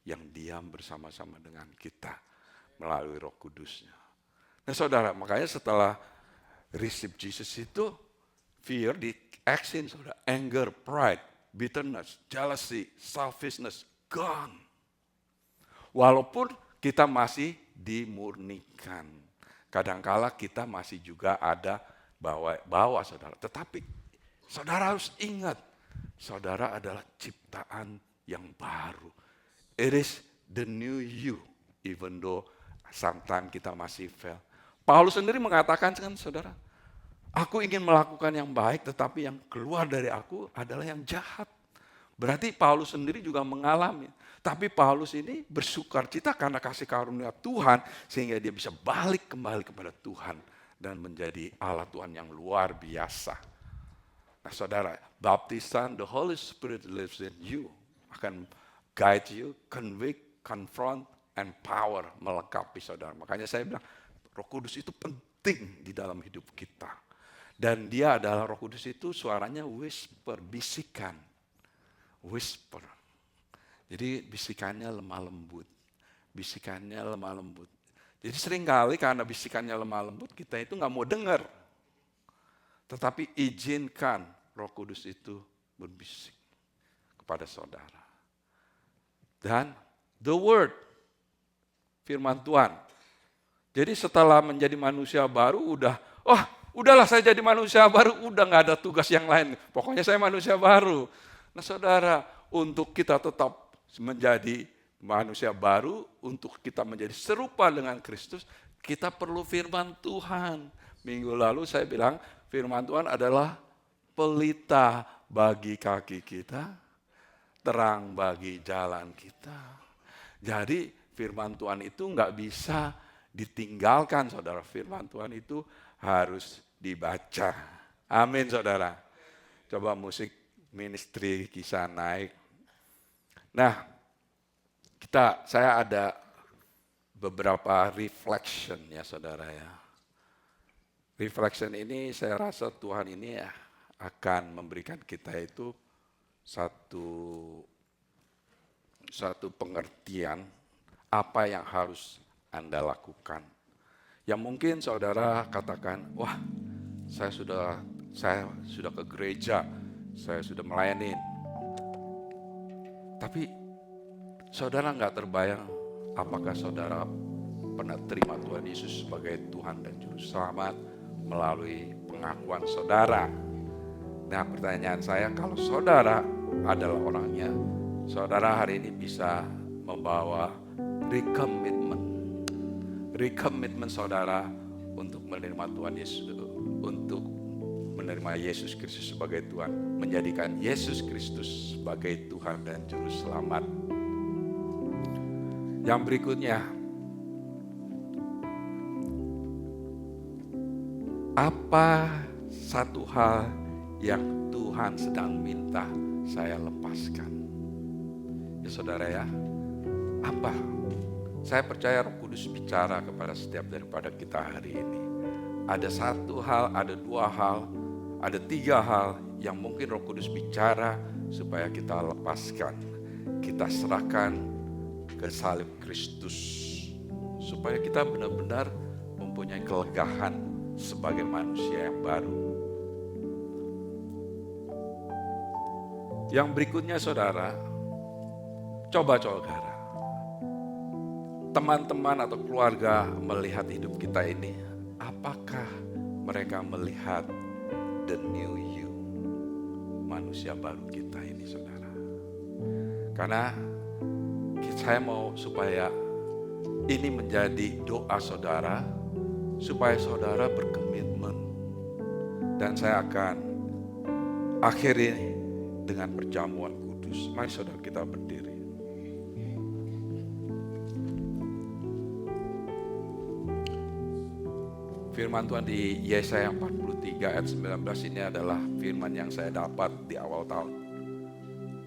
yang diam bersama-sama dengan kita melalui Roh Kudusnya. Nah, saudara, makanya setelah receive Jesus itu fear di action, saudara. Anger, pride, bitterness, jealousy, selfishness, gone. Walaupun kita masih dimurnikan. Kadangkala kita masih juga ada bawa saudara. Tetapi saudara harus ingat, saudara adalah ciptaan yang baru. It is the new you, even though sometimes kita masih fail. Paulus sendiri mengatakan kan saudara, aku ingin melakukan yang baik, tetapi yang keluar dari aku adalah yang jahat. Berarti Paulus sendiri juga mengalami. Tapi Paulus ini bersukacita karena kasih karunia Tuhan, sehingga dia bisa balik kembali kepada Tuhan dan menjadi Allah Tuhan yang luar biasa. Nah saudara, baptisan, the Holy Spirit lives in you, akan guide you, convict, confront, and power, melengkapi saudara. Makanya saya bilang, Roh Kudus itu penting di dalam hidup kita. Dan dia adalah Roh Kudus itu suaranya whisper, bisikan. Whisper. Jadi bisikannya lemah lembut. Bisikannya lemah lembut. Jadi seringkali karena bisikannya lemah lembut, kita itu nggak mau dengar. Tetapi izinkan Roh Kudus itu berbisik kepada saudara. Dan the word, firman Tuhan. Jadi setelah menjadi manusia baru udahlah saya jadi manusia baru, udah nggak ada tugas yang lain. Pokoknya saya manusia baru. Nah saudara, untuk kita tetap menjadi manusia baru, untuk kita menjadi serupa dengan Kristus, kita perlu firman Tuhan. Minggu lalu saya bilang firman Tuhan adalah pelita bagi kaki kita, terang bagi jalan kita. Jadi firman Tuhan itu nggak bisa ditinggalkan, saudara. Firman Tuhan itu harus dibaca. Amin, saudara. Coba musik ministry kisah naik. Nah, saya ada beberapa reflection ya, saudara ya. Reflection ini saya rasa Tuhan ini akan memberikan kita itu satu pengertian apa yang harus Anda lakukan. Yang mungkin saudara katakan, wah saya sudah ke gereja, saya sudah melayani. Tapi saudara nggak terbayang apakah saudara pernah terima Tuhan Yesus sebagai Tuhan dan Juru Selamat melalui pengakuan saudara. Nah pertanyaan saya, kalau saudara adalah orangnya, saudara hari ini bisa membawa recommitment saudara untuk menerima Tuhan Yesus, untuk menerima Yesus Kristus sebagai Tuhan, menjadikan Yesus Kristus sebagai Tuhan dan Juru Selamat. Yang berikutnya, apa satu hal yang Tuhan sedang minta saya lepaskan? Ya saudara ya, apa? Saya percaya Roh Kudus bicara kepada setiap daripada kita hari ini. Ada satu hal, ada dua hal, ada tiga hal yang mungkin Roh Kudus bicara supaya kita lepaskan. Kita serahkan ke salib Kristus. Supaya kita benar-benar mempunyai kelegahan sebagai manusia yang baru. Yang berikutnya saudara, coba teman-teman atau keluarga melihat hidup kita ini, apakah mereka melihat the new you, manusia baru kita ini saudara. Karena saya mau supaya ini menjadi doa saudara supaya saudara berkomitmen. Dan saya akan akhiri dengan perjamuan kudus. Mari saudara kita berdiri. Firman Tuhan di Yesaya 43 ayat 19 ini adalah firman yang saya dapat di awal tahun.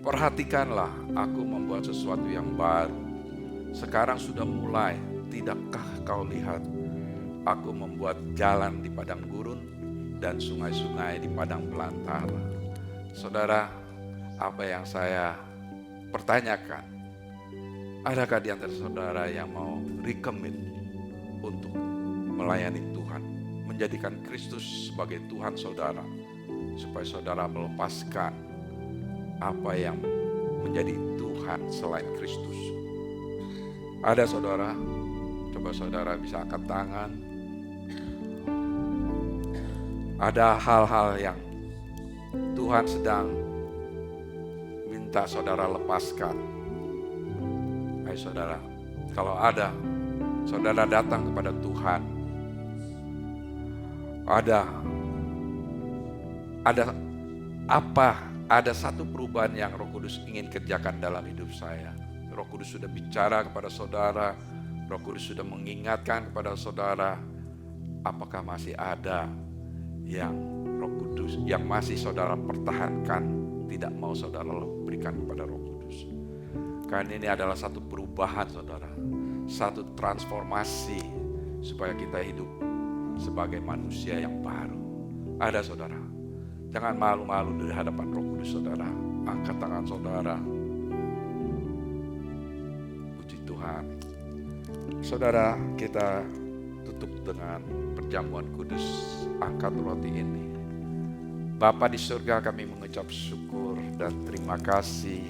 Perhatikanlah, aku membuat sesuatu yang baru. Sekarang sudah mulai, tidakkah kau lihat? Aku membuat jalan di padang gurun dan sungai-sungai di padang belantara. Saudara, apa yang saya pertanyakan, adakah di antara saudara yang mau recommit untuk melayani Tuhan, menjadikan Kristus sebagai Tuhan saudara, supaya saudara melepaskan apa yang menjadi Tuhan selain Kristus? Ada saudara? Coba saudara bisa angkat tangan. Ada hal-hal yang Tuhan sedang minta saudara lepaskan. Hai saudara, kalau ada, saudara datang kepada Tuhan. Ada satu perubahan yang Roh Kudus ingin kerjakan dalam hidup saya. Roh Kudus sudah bicara kepada saudara, Roh Kudus sudah mengingatkan kepada saudara. Apakah masih ada yang Roh Kudus yang masih saudara pertahankan, tidak mau saudara berikan kepada Roh Kudus? Karena ini adalah satu perubahan saudara, satu transformasi supaya kita hidup sebagai manusia yang baru. Ada saudara, jangan malu-malu di hadapan Roh Kudus saudara. Angkat tangan saudara. Puji Tuhan. Saudara, kita tutup dengan perjamuan kudus. Angkat roti ini. Bapa di surga, kami mengucap syukur dan terima kasih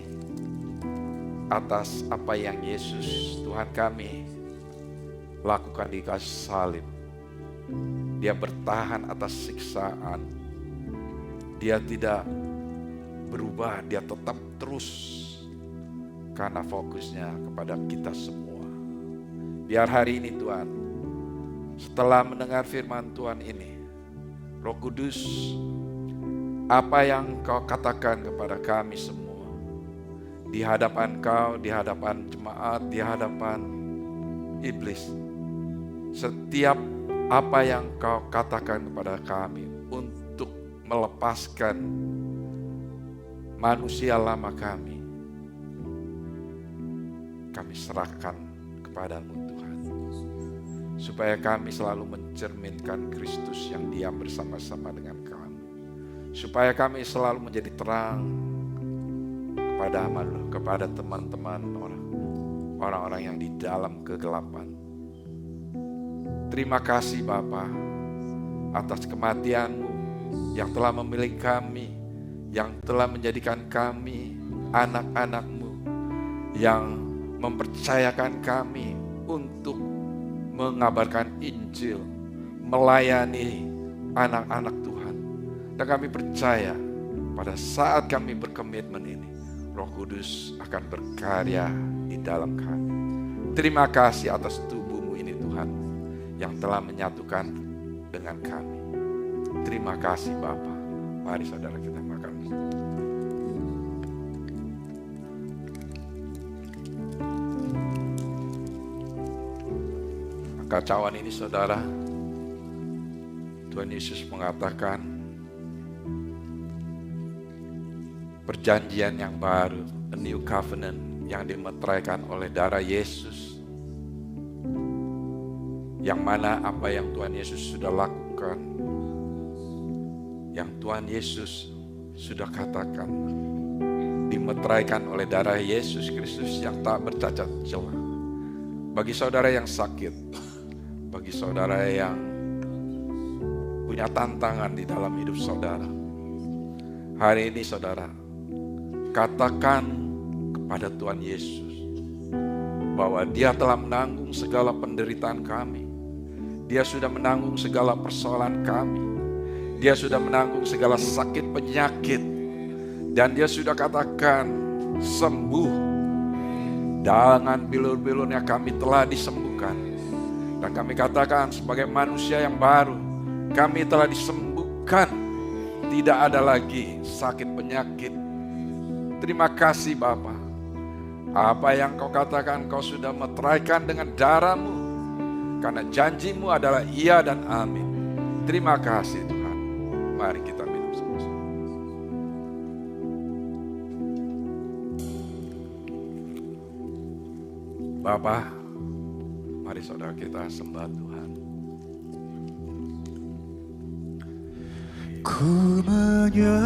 atas apa yang Yesus Tuhan kami lakukan di kayu salib. Dia bertahan atas siksaan. Dia tidak berubah, dia tetap terus karena fokusnya kepada kita semua. Biar hari ini Tuhan, setelah mendengar firman Tuhan ini, Roh Kudus, apa yang Kau katakan kepada kami semua, di hadapan Kau, di hadapan jemaat, di hadapan iblis, setiap apa yang Kau katakan kepada kami untuk melepaskan manusia lama kami serahkan kepadamu Tuhan. Supaya kami selalu mencerminkan Kristus yang diam bersama-sama dengan kami. Supaya kami selalu menjadi terang kepada teman-teman orang-orang yang di dalam kegelapan. Terima kasih Bapa atas kematian-Mu yang telah memilih kami, yang telah menjadikan kami anak-anak-Mu, yang mempercayakan kami untuk mengabarkan Injil, melayani anak-anak Tuhan. Dan kami percaya pada saat kami berkomitmen ini, Roh Kudus akan berkarya di dalam kami. Terima kasih atas tubuh-Mu ini Tuhan, yang telah menyatukan dengan kami. Terima kasih Bapa. Mari saudara kita makan. Kacauan ini saudara, Tuhan Yesus mengatakan perjanjian yang baru, a new covenant yang dimeteraikan oleh darah Yesus, yang mana apa yang Tuhan Yesus sudah lakukan, yang Tuhan Yesus sudah katakan, dimeteraikan oleh darah Yesus Kristus yang tak bercacat celah. Bagi saudara yang sakit, bagi saudara yang punya tantangan di dalam hidup saudara, hari ini saudara, katakan kepada Tuhan Yesus bahwa Dia telah menanggung segala penderitaan kami. Dia sudah menanggung segala persoalan kami. Dia sudah menanggung segala sakit penyakit. Dan Dia sudah katakan sembuh. Dengan bilur-bilurnya kami telah disembuhkan. sembuhkan. Dan kami katakan sebagai manusia yang baru, kami telah disembuhkan. Tidak ada lagi sakit penyakit. Terima kasih Bapa. Apa yang Kau katakan Kau sudah meteraikan dengan darah-Mu. Karena janji-Mu adalah iya dan amin. Terima kasih Tuhan. Mari kita minum sama-sama. Bapa, mari saudara kita sembah Tuhan. Ku menyembahmu,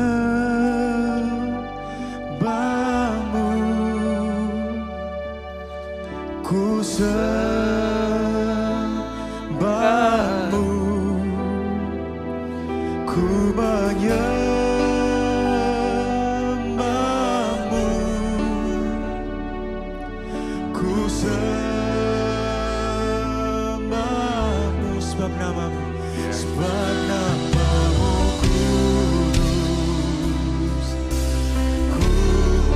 ku sembahmu, ku menyembahmu, ku sembahmu, sebab namamu, sebab namamu kudus, kudus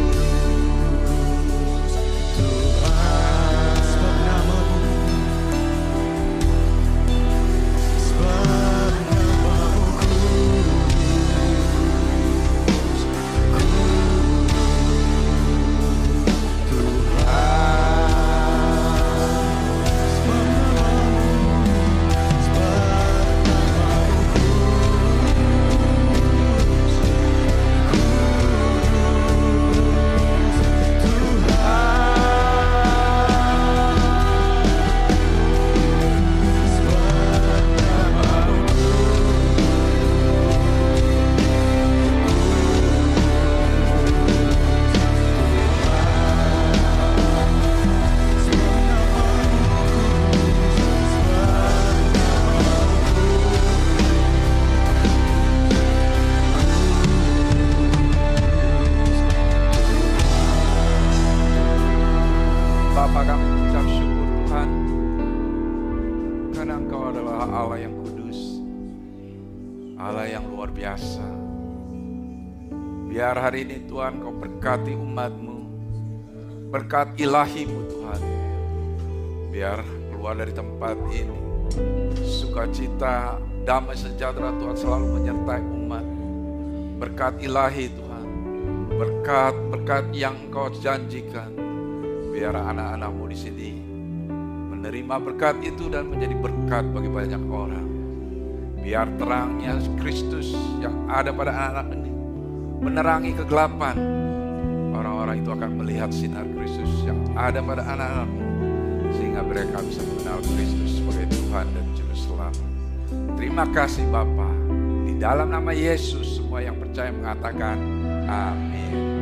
Tuhan, sebab namamu, sebab namamu kudus, kudus Bapa, kami ucap syukur Tuhan, karena Engkau adalah Allah yang kudus, Allah yang luar biasa. Biar hari ini Tuhan Kau berkati umat-Mu, berkat ilahi-Mu Tuhan. Biar keluar dari tempat ini, sukacita, damai sejahtera Tuhan selalu menyertai umat. Berkat ilahi Tuhan, berkat yang Kau janjikan. Biar anak-anak-Mu di sini menerima berkat itu dan menjadi berkat bagi banyak orang. Biar terangnya Kristus yang ada pada anak-anak ini menerangi kegelapan. Orang-orang itu akan melihat sinar Kristus yang ada pada anak-anak-Mu, sehingga mereka bisa mengenal Kristus sebagai Tuhan dan Juru Selamat. Terima kasih Bapa. Di dalam nama Yesus semua yang percaya mengatakan amin.